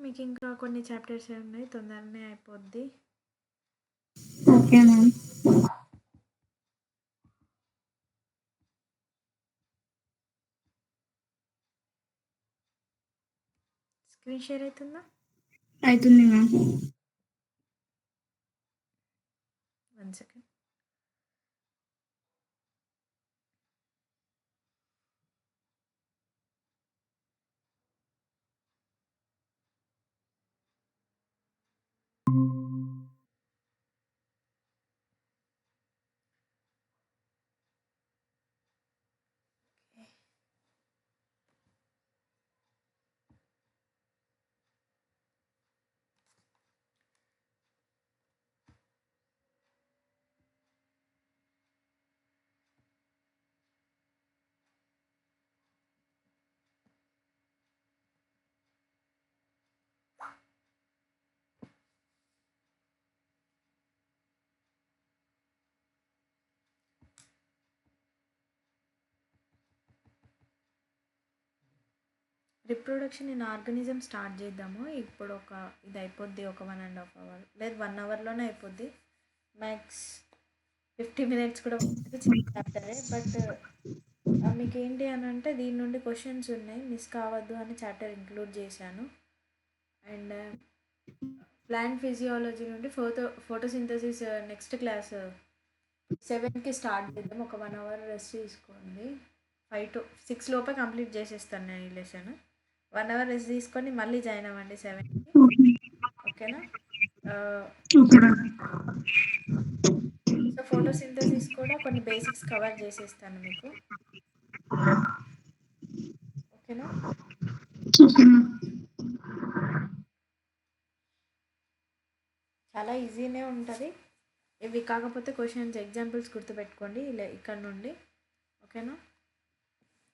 మీకు ఇంకా కొన్ని చాప్టర్స్ ఉన్నాయి, తొందరనే అయిపోద్ది. Okay ma'am. స్క్రీన్ షేర్ అవుతుందా? అవుతుంది ma'am. 1 second. Reproduction in organism start చేద్దాము. ఇప్పుడు ఇది అయిపోద్ది, ఒక 1.5 అవర్ లేదు 1 అవర్లోనే అయిపోద్ది. మ్యాక్స్ 50 మినిట్స్ కూడా చిన్న చాప్టరే. బట్ మీకు ఏంటి అని అంటే దీని నుండి క్వశ్చన్స్ ఉన్నాయి, మిస్ కావద్దు అని చాప్టర్ ఇంక్లూడ్ చేశాను. అండ్ ప్లాంట్ ఫిజియాలజీ నుండి ఫోటోసింథసిస్ నెక్స్ట్ క్లాస్ 7కి స్టార్ట్ చేద్దాం. ఒక 1 అవర్ రెస్ట్ తీసుకోండి. 5 to 6 లోపే కంప్లీట్ చేసేస్తాను నేను ఈ లెసన్. 1 అవర్ రెస్ట్ తీసుకొని మళ్ళీ జాయిన్ అవ్వండి 7కి. ఓకేనా? ఓకే. సో ఫోటోసింథసిస్ కూడా కొన్ని బేసిక్స్ కవర్ చేసేస్తాను మీకు. ఓకేనా? Okay ma'am. చాలా ఈజీనే ఉంటుంది. ఇవి కాకపోతే క్వశ్చన్స్ ఎగ్జాంపుల్స్ గుర్తుపెట్టుకోండి ఇక్కడ నుండి. ఓకేనా?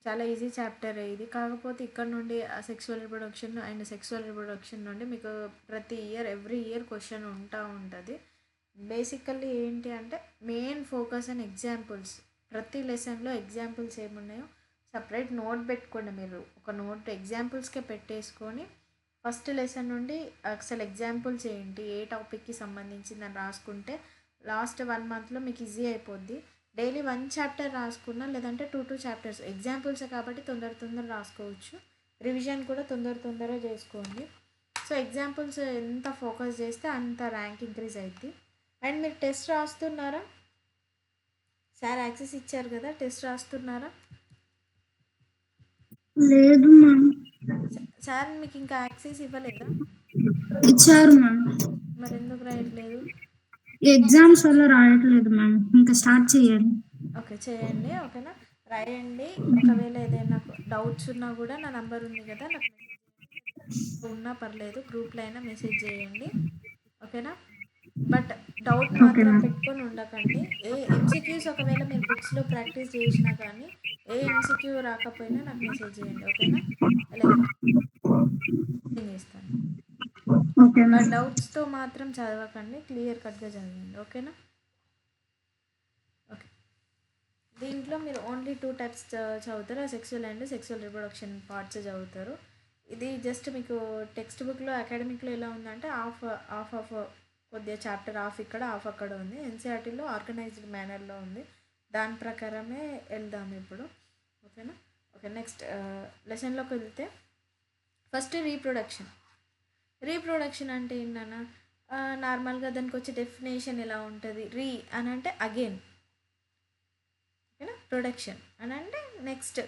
చాలా ఈజీ చాప్టర్ ఇది. కాకపోతే ఇక్కడ నుండి sexual reproduction and sexual reproduction నుండి మీకు ప్రతి ఇయర్ ఎవ్రీ ఇయర్ క్వశ్చన్ ఉంటుంది. బేసికల్లీ ఏంటి అంటే మెయిన్ ఫోకస్ అండ్ ఎగ్జాంపుల్స్. ప్రతి లెసన్లో ఎగ్జాంపుల్స్ ఏమున్నాయో సపరేట్ నోట్ పెట్టుకోండి. మీరు ఒక నోట్ ఎగ్జాంపుల్స్కే పెట్టేసుకొని ఫస్ట్ లెసన్ నుండి అసలు ఎగ్జాంపుల్స్ ఏంటి, ఏ టాపిక్కి సంబంధించిందని రాసుకుంటే లాస్ట్ 1 మంత్లో మీకు ఈజీ అయిపోద్ది. డైలీ 1 చాప్టర్ రాసుకున్నా, లేదంటే 2 చాప్టర్స్ ఎగ్జాంపుల్స్ కాబట్టి తొందర రాసుకోవచ్చు. రివిజన్ కూడా తొందరగా చేసుకోండి. సో ఎగ్జాంపుల్స్ ఎంత ఫోకస్ చేస్తే అంత ర్యాంక్ ఇంక్రీజ్ అవుతుంది. అండ్ మీరు టెస్ట్ రాస్తున్నారా? సార్ యాక్సెస్ ఇచ్చారు కదా, టెస్ట్ రాస్తున్నారా? లేదు మ్యామ్. సార్ మీకు ఇంకా యాక్సెస్ ఇవ్వలేదా? ఇచ్చారు మ్యామ్. మరి ఎందుకు రాయట్లేదు? ఎగ్జామ్స్ వల్ల రాయట్లేదు మ్యామ్. ఇంకా స్టార్ట్ చేయాలి. ఓకే, చేయండి. ఓకేనా? రాయండి. ఒకవేళ ఏదైనా డౌట్స్ ఉన్నా కూడా నా నంబర్ ఉంది కదా, నాకు ఉన్నా పర్లేదు, గ్రూప్లో అయినా మెసేజ్ చేయండి. ఓకేనా? బట్ డౌట్ ఓకే మాత్రం మ్యామ్. పెట్టుకొని ఉండకండి. ఏ ఎంసీక్యూస్ ఒకవేళ మీరు బుక్స్లో ప్రాక్టీస్ చేసినా కానీ ఏ ఎంసీక్యూ రాకపోయినా నాకు మెసేజ్ చేయండి. ఓకేనా? అలాగే చేస్తాను. Okay but ma'am. డౌట్స్తో మాత్రం చదవకండి, క్లియర్ కట్గా చదవండి. ఓకేనా? ఓకే. దీంట్లో మీరు ఓన్లీ 2 టైప్స్ చదువుతారు, sexual and sexual reproduction parts చదువుతారు. ఇది జస్ట్ మీకు టెక్స్ట్ బుక్లో అకాడమిక్లో ఎలా ఉందంటే ఆఫ్ కొద్దిగా చాప్టర్ హాఫ్ ఇక్కడ హాఫ్ అక్కడ ఉంది. ఎన్సీఆర్టీలో ఆర్గనైజ్డ్ మేనర్లో ఉంది. దాని ప్రకారమే వెళ్దాం ఇప్పుడు. ఓకేనా? ఓకే, నెక్స్ట్ లెసన్లోకి వెళ్తే ఫస్ట్ రీప్రొడక్షన్ అంటే ఏంటన్నా, నార్మల్గా దానికి వచ్చే డెఫినేషన్ ఎలా ఉంటుంది? అని అంటే అగైన్. ఓకేనా? ప్రొడక్షన్ అని అంటే నెక్స్ట్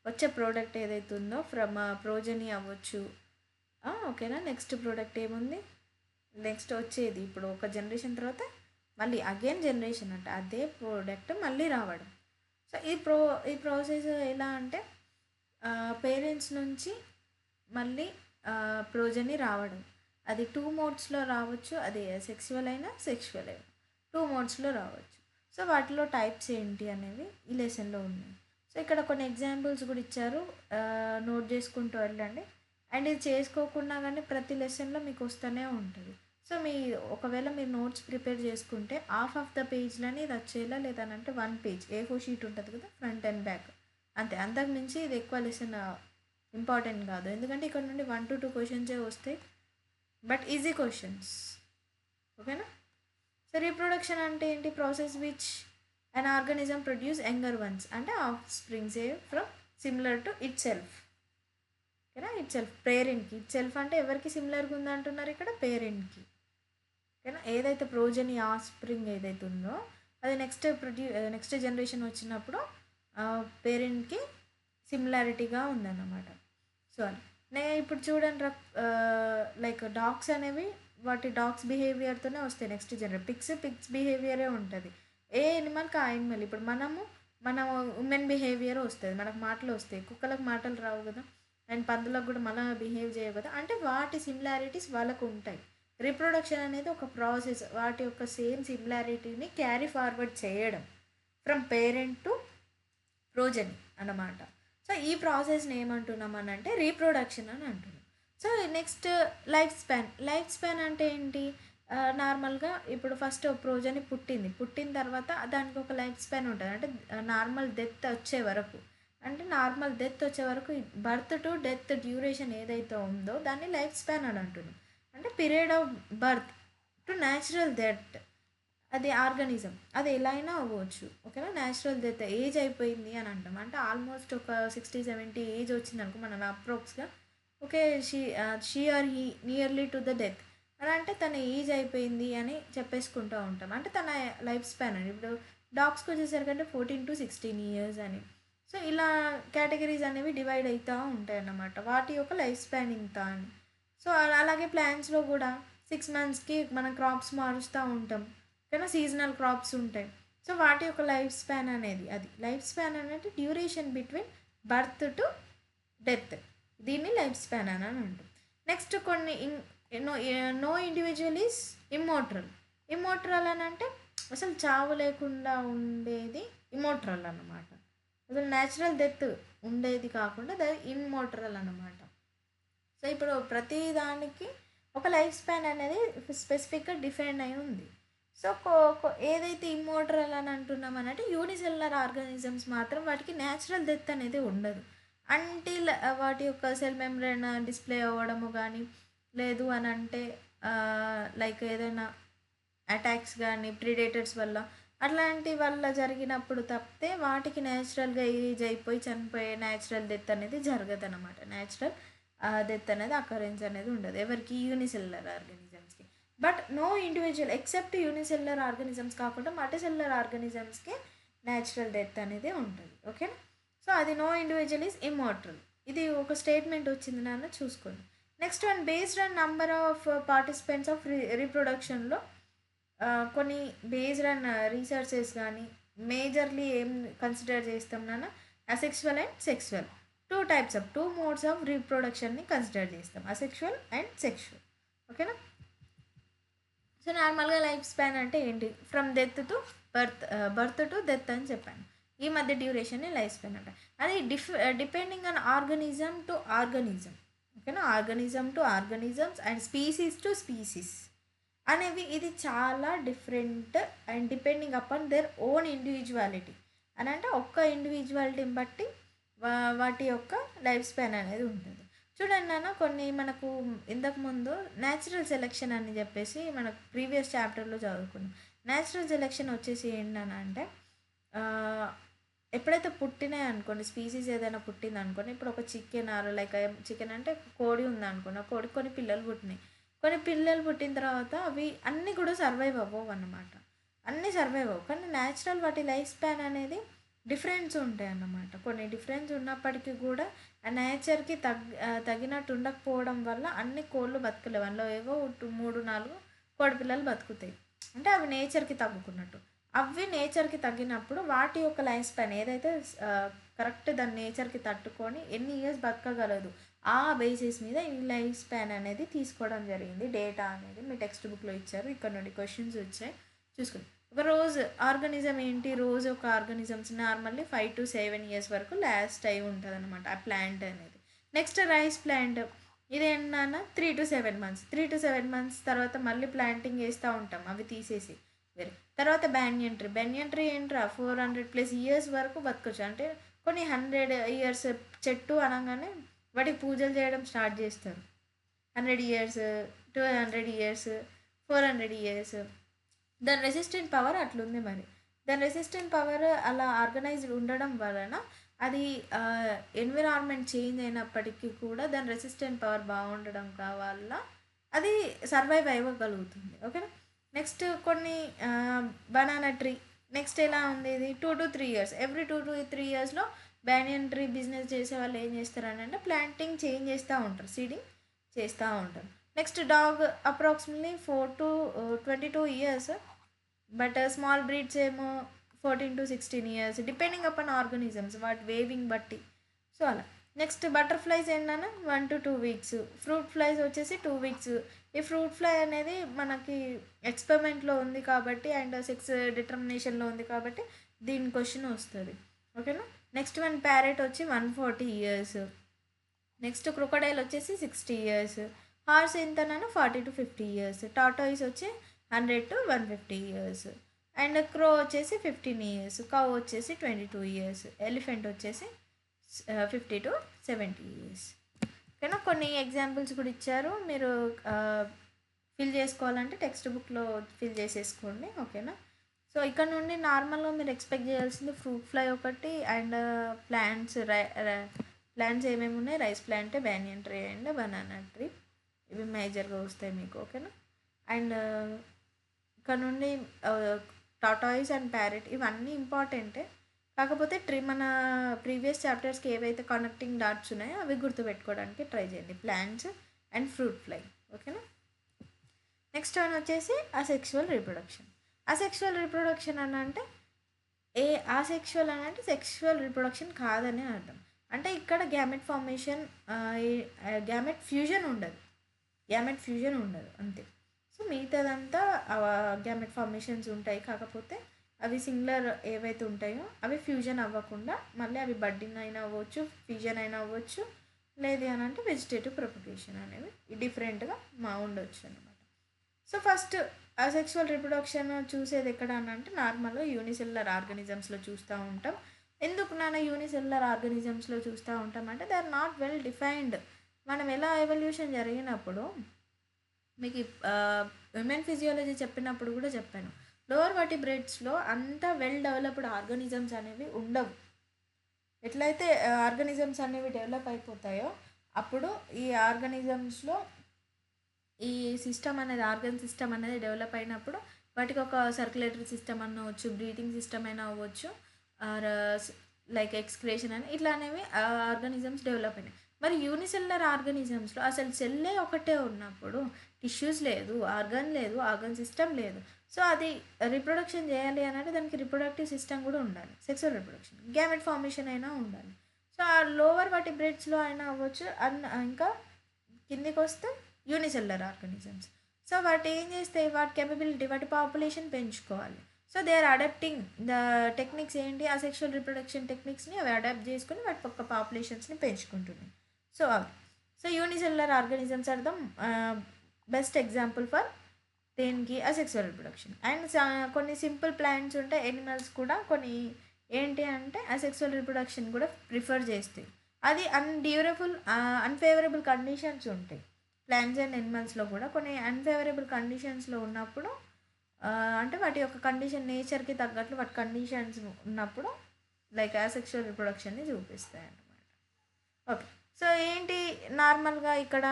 వచ్చే ప్రోడక్ట్ ఏదైతే ఉందో ఫ్రమ్ ప్రోజనీ అవ్వచ్చు. ఓకేనా? నెక్స్ట్ ప్రోడక్ట్ ఏముంది, నెక్స్ట్ వచ్చేది ఇప్పుడు ఒక జనరేషన్ తర్వాత మళ్ళీ అగైన్ జనరేషన్ అంటే అదే ప్రోడక్ట్ మళ్ళీ రావడం. సో ఈ ప్రాసెస్ ఎలా అంటే పేరెంట్స్ నుంచి మళ్ళీ ప్రోజనీ రావడం. అది 2 మోడ్స్లో రావచ్చు. అది సెక్సువల్ అయినా 2 మోడ్స్లో రావచ్చు. సో వాటిలో టైప్స్ ఏంటి అనేవి ఈ లెసన్లో ఉన్నాయి. సో ఇక్కడ కొన్ని ఎగ్జాంపుల్స్ కూడా ఇచ్చారు, నోట్ చేసుకుంటూ వెళ్ళండి. అండ్ ఇది చేసుకోకుండా కానీ ప్రతి లెసన్లో మీకు వస్తూనే ఉంటుంది. సో ఒకవేళ మీరు నోట్స్ ప్రిపేర్ చేసుకుంటే హాఫ్ ఆఫ్ ద పేజ్లని ఇది వచ్చేలా, లేదనంటే 1 పేజ్ A4 షీట్ ఉంటుంది కదా, ఫ్రంట్ అండ్ బ్యాక్ అంతే. అంతకు మించి ఇది ఎక్కువ లెసన్ ఇంపార్టెంట్ కాదు, ఎందుకంటే ఇక్కడ నుండి 1 to 2 క్వశ్చన్సే వస్తాయి. But easy questions. ఓకేనా? సో రీప్రొడక్షన్ అంటే ఏంటి? Process which an organism produce younger ones, అంటే offsprings from similar to itself. ఓకేనా? ఇట్ సెల్ఫ్, పేరెంట్కి. ఇట్ సెల్ఫ్ అంటే ఎవరికి సిమిలర్గా ఉందంటున్నారు ఇక్కడ? పేరెంట్కి. ఓకేనా? ఏదైతే ప్రోజని ఆఫ్ స్ప్రింగ్ ఏదైతే ఉందో అది నెక్స్ట్ జనరేషన్ వచ్చినప్పుడు పేరెంట్కి సిమిలారిటీగా ఉందన్నమాట. సో ఇప్పుడు చూడండి, లైక్ డాగ్స్ అనేవి వాటి డాగ్స్ బిహేవియర్తోనే వస్తాయి నెక్స్ట్ జనరేషన్. పిక్స్ బిహేవియరే ఉంటుంది. ఏ ఎనిమల్కి ఆ ఎనిమల్. ఇప్పుడు మన ఉమెన్ బిహేవియర్ వస్తుంది, మనకు మాటలు వస్తాయి, కుక్కలకు మాటలు రావు కదా, అండ్ పందులకు కూడా మన బిహేవ్ చేయవు కదా, అంటే వాటి సిమిలారిటీస్ వాళ్ళకు ఉంటాయి. రీప్రొడక్షన్ అనేది ఒక ప్రాసెస్, వాటి యొక్క సేమ్ సిమిలారిటీని క్యారీ ఫార్వర్డ్ చేయడం ఫ్రమ్ పేరెంట్ టు ప్రోజని అన్నమాట. సో ఈ ప్రాసెస్ని ఏమంటున్నాం అని అంటే రీప్రొడక్షన్ అని అంటున్నాం. సో నెక్స్ట్ లైఫ్ స్పాన్ అంటే ఏంటి? నార్మల్గా ఇప్పుడు ఫస్ట్ ప్రోజని పుట్టిన తర్వాత దానికి ఒక లైఫ్ స్పాన్ ఉంటుంది, అంటే నార్మల్ డెత్ వచ్చే వరకు బర్త్ టు డెత్ డ్యూరేషన్ ఏదైతే ఉందో దాన్ని లైఫ్ స్పాన్ అని అంటున్నాం. అంటే period of birth to natural death, అది ఆర్గానిజం అది ఎలా అయినా అవ్వచ్చు. ఓకేనా? న్యాచురల్ డెత్, ఏజ్ అయిపోయింది అని అంటాం, అంటే ఆల్మోస్ట్ ఒక 60-70 ఏజ్ వచ్చింది అనుకో మనం అప్రోక్స్గా. Okay, she or he nearly to the death అని, అంటే తన ఏజ్ అయిపోయింది అని చెప్పేసుకుంటూ ఉంటాం, అంటే తన లైఫ్ స్పాన్ అని. ఇప్పుడు డాగ్స్కి వచ్చేసరికంటే 14 to 16 years అని. సో ఇలా కేటగిరీస్ అనేవి డివైడ్ అవుతూ ఉంటాయి అన్నమాట, వాటి యొక్క లైఫ్ స్పాన్ ఇంత అని. సో అలాగే ప్లాంట్స్లో కూడా 6 monthsకి మనం క్రాప్స్ మారుస్తూ ఉంటాం కానీ సీజనల్ క్రాప్స్ ఉంటాయి. సో వాటి యొక్క లైఫ్ స్పాన్ అనేది, అది లైఫ్ స్పాన్ అనేది duration between birth to death, దీన్ని లైఫ్ స్పాన్ అని అంటాం. నెక్స్ట్ కొన్ని నో ఇండివిజువల్ ఈజ్ ఇమ్మోర్టల్ అని అంటే అసలు చావు లేకుండా ఉండేది ఇమ్మోర్టల్ అన్నమాట. అసలు న్యాచురల్ డెత్ ఉండేది కాకుండా అది ఇమ్మోర్టల్ అన్నమాట. సో ఇప్పుడు ప్రతి దానికి ఒక లైఫ్ స్పాన్ అనేది స్పెసిఫిక్గా డిఫైన్ అయి ఉంది. సో ఏదైతే ఇమ్మోర్టల్ అని అంటున్నాం అంటే యూనిసెల్యులర్ ఆర్గానిజమ్స్ మాత్రం వాటికి న్యాచురల్ డెత్ అనేది ఉండదు అంటిల్ వాటి యొక్క సెల్ మెంబ్రేన్ డిస్ప్లే అవ్వడము కానీ, లేదు అని అంటే లైక్ ఏదైనా అటాక్స్ కానీ ప్రిడేటర్స్ వల్ల అట్లాంటి వల్ల జరిగినప్పుడు తప్పితే వాటికి న్యాచురల్గా ఏజ్ అయిపోయి చనిపోయే న్యాచురల్ డెత్ అనేది జరగదు అనమాట. న్యాచురల్ డెత్ అనేది అకరెన్స్ అనేది ఉండదు ఎవరికి? యూనిసెల్యులర్ ఆర్గానిజమ్స్కి. But no individual except unicellular organisms కాకుండా మల్టీసెల్యులర్ ఆర్గానిజమ్స్కి న్యాచురల్ డెత్ అనేది ఉంటుంది. ఓకేనా? సో అది నో ఇండివిజువల్ ఈజ్ ఇమ్మోర్టల్. ఇది ఒక స్టేట్మెంట్ వచ్చింది నాన్న, చూసుకోండి. Next one, based on number of participants of రీప్రొడక్షన్లో కొన్ని బేస్డ్ ఆన్ రీసెర్చెస్ కానీ మేజర్లీ ఏం కన్సిడర్ చేస్తాం నాన్న? Asexual and sexual, two modes of రీప్రొడక్షన్ని కన్సిడర్ చేస్తాం, అసెక్షువల్ అండ్ సెక్షువల్. ఓకేనా? సో నార్మల్గా లైఫ్ స్పాన్ అంటే ఏంటి? From death to birth to death అని చెప్పాను, ఈ మధ్య డ్యూరేషన్ని లైఫ్ స్పాన్ అంటే. అది depending on organism to organism. ఓకేనా? Organism to organisms and species to species అనేవి ఇది చాలా different and depending upon their own individuality అని, అంటే ఒక్క ఇండివిజువాలిటీని బట్టి వాటి యొక్క లైఫ్ స్పాన్ అనేది ఉంటుంది. చూడండి నాన్న, కొన్ని మనకు ఇంతకుముందు న్యాచురల్ సెలెక్షన్ అని చెప్పేసి మనకు ప్రీవియస్ చాప్టర్లో చదువుకున్నాం. న్యాచురల్ సెలెక్షన్ వచ్చేసి ఏంటని అంటే ఎప్పుడైతే పుట్టినాయి అనుకోండి, స్పీసీస్ ఏదైనా పుట్టింది అనుకోండి, ఇప్పుడు ఒక చికెన్ లైక్ చికెన్ అంటే కోడి ఉందనుకోండి, కోడి కొన్ని పిల్లలు పుట్టినాయి. కొన్ని పిల్లలు పుట్టిన తర్వాత అవి అన్నీ కూడా సర్వైవ్ అవ్వవు అన్నమాట, అన్నీ సర్వైవ్ అవ్వవు. కానీ న్యాచురల్ వాటి లైఫ్ స్పాన్ అనేది డిఫరెన్స్ ఉంటాయి అన్నమాట. కొన్ని డిఫరెన్స్ ఉన్నప్పటికీ కూడా ఆ నేచర్కి తగినట్టు ఉండకపోవడం వల్ల అన్ని కోళ్ళు బతకలేవు, అందులో ఏవో 3-4 కోడి పిల్లలు బతుకుతాయి, అంటే అవి నేచర్కి తగ్గుకున్నట్టు. అవి నేచర్కి తగ్గినప్పుడు వాటి యొక్క లైఫ్ స్పాన్ ఏదైతే కరెక్ట్ దాని నేచర్కి తట్టుకొని ఎన్ని ఇయర్స్ బతకగలదు ఆ బేసిస్ మీద ఈ లైఫ్ స్పాన్ అనేది తీసుకోవడం జరిగింది. డేటా అనేది మీ టెక్స్ట్ బుక్లో ఇచ్చారు, ఇక్కడ నుండి క్వశ్చన్స్ వచ్చాయి చూసుకోండి. ఒక రోజు ఆర్గానిజం ఏంటి? రోజు ఒక ఆర్గానిజమ్స్ నార్మల్లీ 5 to 7 years వరకు లాస్ట్ అయి ఉంటుంది అనమాట ఆ ప్లాంట్ అనేది. నెక్స్ట్ రైస్ ప్లాంట్, ఇదేంటన్నా 3 to 7 months. 3 to 7 months తర్వాత మళ్ళీ ప్లాంటింగ్ చేస్తూ ఉంటాం అవి తీసేసి వేరే. తర్వాత బ్యానియన్ ట్రీ ఏంట్రా 400+ years వరకు బతకొచ్చు, అంటే కొన్ని 100 years చెట్టు అనగానే వాటికి పూజలు చేయడం స్టార్ట్ చేస్తారు. 100 ఇయర్స్, 200 ఇయర్స్, 400 ఇయర్స్. దాని రెసిస్టెంట్ పవర్ అట్లుంది మరి. దాని రెసిస్టెంట్ పవర్ అలా ఆర్గనైజ్డ్ ఉండడం వలన అది ఎన్విరాన్మెంట్ చేంజ్ అయినప్పటికీ కూడా దాని రెసిస్టెంట్ పవర్ బాగుండడం వల్ల అది సర్వైవ్ అవ్వగలుగుతుంది. ఓకేనా. నెక్స్ట్ కొన్ని బనానా ట్రీ. నెక్స్ట్ ఎలా ఉంది ఇది 2 to 3 ఇయర్స్. ఎవ్రీ 2 to 3 ఇయర్స్లో బ్యానియన్ ట్రీ బిజినెస్ చేసే వాళ్ళు ఏం చేస్తారని అంటే ప్లాంటింగ్ చేంజ్ చేస్తూ ఉంటారు, సీడింగ్ చేస్తూ ఉంటారు. Next dog approximately 4 to 22 years, but small breeds ఏమో 14 to 16 years depending upon organisms వాటి వేవింగ్ బట్టి. సో అలా. నెక్స్ట్ బటర్ఫ్లైస్ ఏంటన్నా 1 to 2 వీక్స్. ఫ్రూట్ ఫ్లైస్ వచ్చేసి 2 వీక్స్. ఈ ఫ్రూట్ ఫ్లై అనేది మనకి ఎక్స్పెరిమెంట్లో ఉంది కాబట్టి అండ్ సెక్స్ డిటర్మినేషన్లో ఉంది కాబట్టి దీని క్వశ్చన్ వస్తుంది. ఓకేనా. నెక్స్ట్ వన్ ప్యారెట్ వచ్చి 140 ఇయర్స్. నెక్స్ట్ క్రొకడైల్ వచ్చేసి 60 ఇయర్స్. హార్స్ ఎంతనన్నా 40 to 50 ఇయర్స్. టాటాయిస్ వచ్చి 100 to 150 ఇయర్స్. అండ్ క్రో వచ్చేసి 15 ఇయర్స్. కౌ వచ్చేసి 22 ఇయర్స్. ఎలిఫెంట్ వచ్చేసి 50 to 70 ఇయర్స్. ఓకేనా. కొన్ని ఎగ్జాంపుల్స్ కూడా ఇచ్చారు, మీరు ఫిల్ చేసుకోవాలంటే టెక్స్ట్ బుక్లో ఫిల్ చేసేసుకోండి. ఓకేనా. సో ఇక్కడ నుండి నార్మల్గా మీరు ఎక్స్పెక్ట్ చేయాల్సింది ఫ్రూట్ ఫ్లై ఒకటి అండ్ ప్లాంట్స్. ప్లాంట్స్ ఏమేమి ఉన్నాయి, rice plant, banyan tree and banana tree, ఇవి మేజర్గా వస్తాయి మీకు. ఓకేనా. అండ్ ఇక్కడ నుండి టాటాయిస్ అండ్ ప్యారెట్ ఇవన్నీ ఇంపార్టెంటే, కాకపోతే మన ప్రీవియస్ చాప్టర్స్కి ఏవైతే కనెక్టింగ్ డాట్స్ ఉన్నాయో అవి గుర్తుపెట్టుకోవడానికి ట్రై చేయండి, ప్లాంట్స్ అండ్ ఫ్రూట్ ఫ్లై. ఓకేనా. నెక్స్ట్ వన్ వచ్చేసి అసెక్షువల్ రీప్రొడక్షన్. అసెక్షువల్ రీప్రొడక్షన్ అని అంటే అసెక్షువల్ అని అంటే సెక్షువల్ రీప్రొడక్షన్ కాదని అర్థం. అంటే ఇక్కడ గ్యామెట్ ఫార్మేషన్, గ్యామెట్ ఫ్యూజన్ ఉండదు అంతే. సో మిగతాదంతా గ్యామెట్ ఫార్మేషన్స్ ఉంటాయి, కాకపోతే అవి సింగులర్ ఏవైతే ఉంటాయో అవి ఫ్యూజన్ అవ్వకుండా మళ్ళీ అవి బడ్డింగ్ అయినా అవ్వచ్చు, ఫ్యూజన్ అయినా అవ్వచ్చు, లేదు అని అంటే వెజిటేటివ్ ప్రొపగేషన్ అనేవి డిఫరెంట్గా ఉండొచ్చు అనమాట. సో ఫస్ట్ అసెక్షువల్ రీప్రొడక్షన్ చూసేది ఎక్కడ అని అంటే నార్మల్గా యూనిసెల్యులర్ ఆర్గానిజమ్స్లో చూస్తూ ఉంటాం. ఎందుకు యూనిసెల్యులర్ ఆర్గానిజమ్స్లో చూస్తూ ఉంటాం అంటే they are not well defined. మనం ఎలా ఎవల్యూషన్ జరిగినప్పుడు మీకు హ్యూమన్ ఫిజియాలజీ చెప్పినప్పుడు కూడా చెప్పాను, లోవర్ వర్టిబ్రేట్స్లో అంత వెల్ డెవలప్డ్ ఆర్గానిజమ్స్ అనేవి ఉండవు. ఎట్లయితే ఆర్గానిజమ్స్ అనేవి డెవలప్ అయిపోతాయో అప్పుడు ఈ ఆర్గానిజమ్స్లో ఈ సిస్టమ్ అనేది, ఆర్గన్ సిస్టమ్ అనేది డెవలప్ అయినప్పుడు వాటికి ఒక సర్క్యులేటరీ సిస్టమ్ అన్న అవ్వచ్చు, బ్రీతింగ్ సిస్టమ్ అయినా అవ్వచ్చు, ఆర్ లైక్ ఎక్స్క్రేషన్ అని ఇట్లా అనేవి ఆర్గానిజమ్స్ డెవలప్ అయినాయి. మరి యూనిసెల్యులర్ ఆర్గానిజమ్స్లో అసలు సెల్లే ఒకటే ఉన్నప్పుడు టిష్యూస్ లేదు, ఆర్గన్ సిస్టమ్ లేదు. సో అది రీప్రొడక్షన్ చేయాలి అని అంటే దానికి రిప్రొడక్టివ్ సిస్టమ్ కూడా ఉండాలి, సెక్సువల్ రిప్రొడక్షన్, గ్యామెట్ ఫార్మేషన్ అయినా ఉండాలి. సో ఆ లోవర్ వర్టిబ్రేట్స్లో అయినా అవ్వచ్చు. ఇంకా కిందికి వస్తే యూనిసెల్యులర్ ఆర్గానిజమ్స్. సో వాటి ఏం చేస్తాయి, వాటి కేపబిలిటీ, వాటి పాపులేషన్ పెంచుకోవాలి. So they are adapting the techniques ఏంటి, అసెక్షువల్ రిప్రొడక్షన్ టెక్నిక్స్ని అవి అడాప్ట్ చేసుకుని వాటి పక్క పాపులేషన్స్ని పెంచుకుంటున్నాయి. So unicellular organisms are the best example for దేనికి అసెక్షువల్ రిప్రొడక్షన్. అండ్ కొన్ని సింపుల్ ప్లాంట్స్ ఉంటాయి, ఎనిమల్స్ కూడా కొన్ని ఏంటి అంటే అసెక్షువల్ రిప్రొడక్షన్ కూడా ప్రిఫర్ చేస్తాయి. అది అన్ఫేవరబుల్ కండిషన్స్ ఉంటాయి. ప్లాంట్స్ అండ్ ఎనిమల్స్లో కూడా కొన్ని అన్ఫేవరబుల్ కండిషన్స్లో ఉన్నప్పుడు, అంటే వాటి యొక్క కండిషన్ నేచర్కి తగ్గట్లు వాటి కండిషన్స్ ఉన్నప్పుడు లైక్ అసెక్షువల్ రిప్రొడక్షన్ని చూపిస్తాయి అన్నమాట. ఓకే. సో ఏంటి నార్మల్గా ఇక్కడ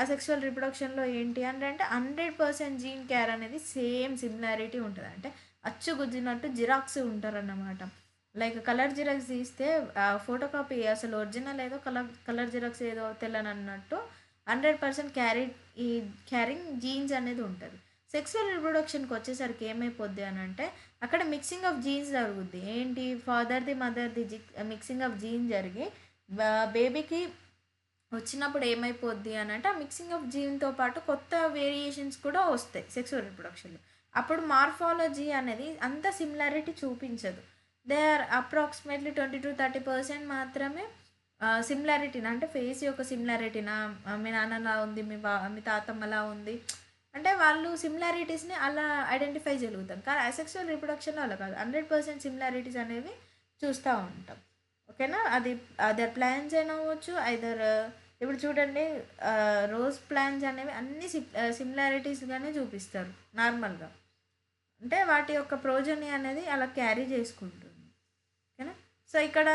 అసెక్షువల్ రిప్రొడక్షన్లో ఏంటి అంటే 100% జీన్ క్యార్ అనేది సేమ్ సిమిలారిటీ ఉంటుంది. అంటే అచ్చు గుద్దినట్టు జిరాక్స్ ఉంటారన్నమాట. లైక్ కలర్ జిరాక్స్ తీస్తే ఫోటో కాపీ అసలు ఒరిజినల్ ఏదో కలర్ జిరాక్స్ ఏదో తెల్లనన్నట్టు 100% క్యారింగ్ జీన్స్ అనేది ఉంటుంది. సెక్సువల్ రిప్రొడక్షన్కి వచ్చేసరికి ఏమైపోద్ది అని అంటే అక్కడ మిక్సింగ్ ఆఫ్ జీన్స్ జరుగుద్ది. ఏంటి, ఫాదర్ది మదర్ది మిక్సింగ్ ఆఫ్ జీన్ జరిగి బేబీకి వచ్చినప్పుడు ఏమైపోద్ది అని అంటే ఆ మిక్సింగ్ ఆఫ్ జీన్తో పాటు కొత్త వేరియేషన్స్ కూడా వస్తాయి సెక్సువల్ రిప్రొడక్షన్లో. అప్పుడు మార్ఫాలజీ అనేది అంత సిమిలారిటీ చూపించదు. దే ఆర్ అప్రాక్సిమేట్లీ 20 to 30% మాత్రమే సిమిలారిటీనా, అంటే ఫేస్ యొక్క సిమిలారిటీనా, మీ నాన్నలా ఉంది, మీ తాతమ్మలా ఉంది అంటే వాళ్ళు సిమిలారిటీస్ని అలా ఐడెంటిఫై చేయగలుగుతాం. కానీ అసెక్షువల్ రిప్రొడక్షన్లో అలా కాదు, 100% సిమిలారిటీస్ అనేవి చూస్తూ ఉంటాం. ఓకేనా. అది అదర్ ప్లాంట్స్ అయినా అవ్వచ్చు, ఐదర్ ఇప్పుడు చూడండి రోజ్ ప్లాంట్స్ అనేవి అన్ని సిమిలారిటీస్గానే చూపిస్తారు నార్మల్గా. అంటే వాటి యొక్క ప్రోజని అనేది అలా క్యారీ చేసుకుంటుంది. ఓకేనా. సో ఇక్కడ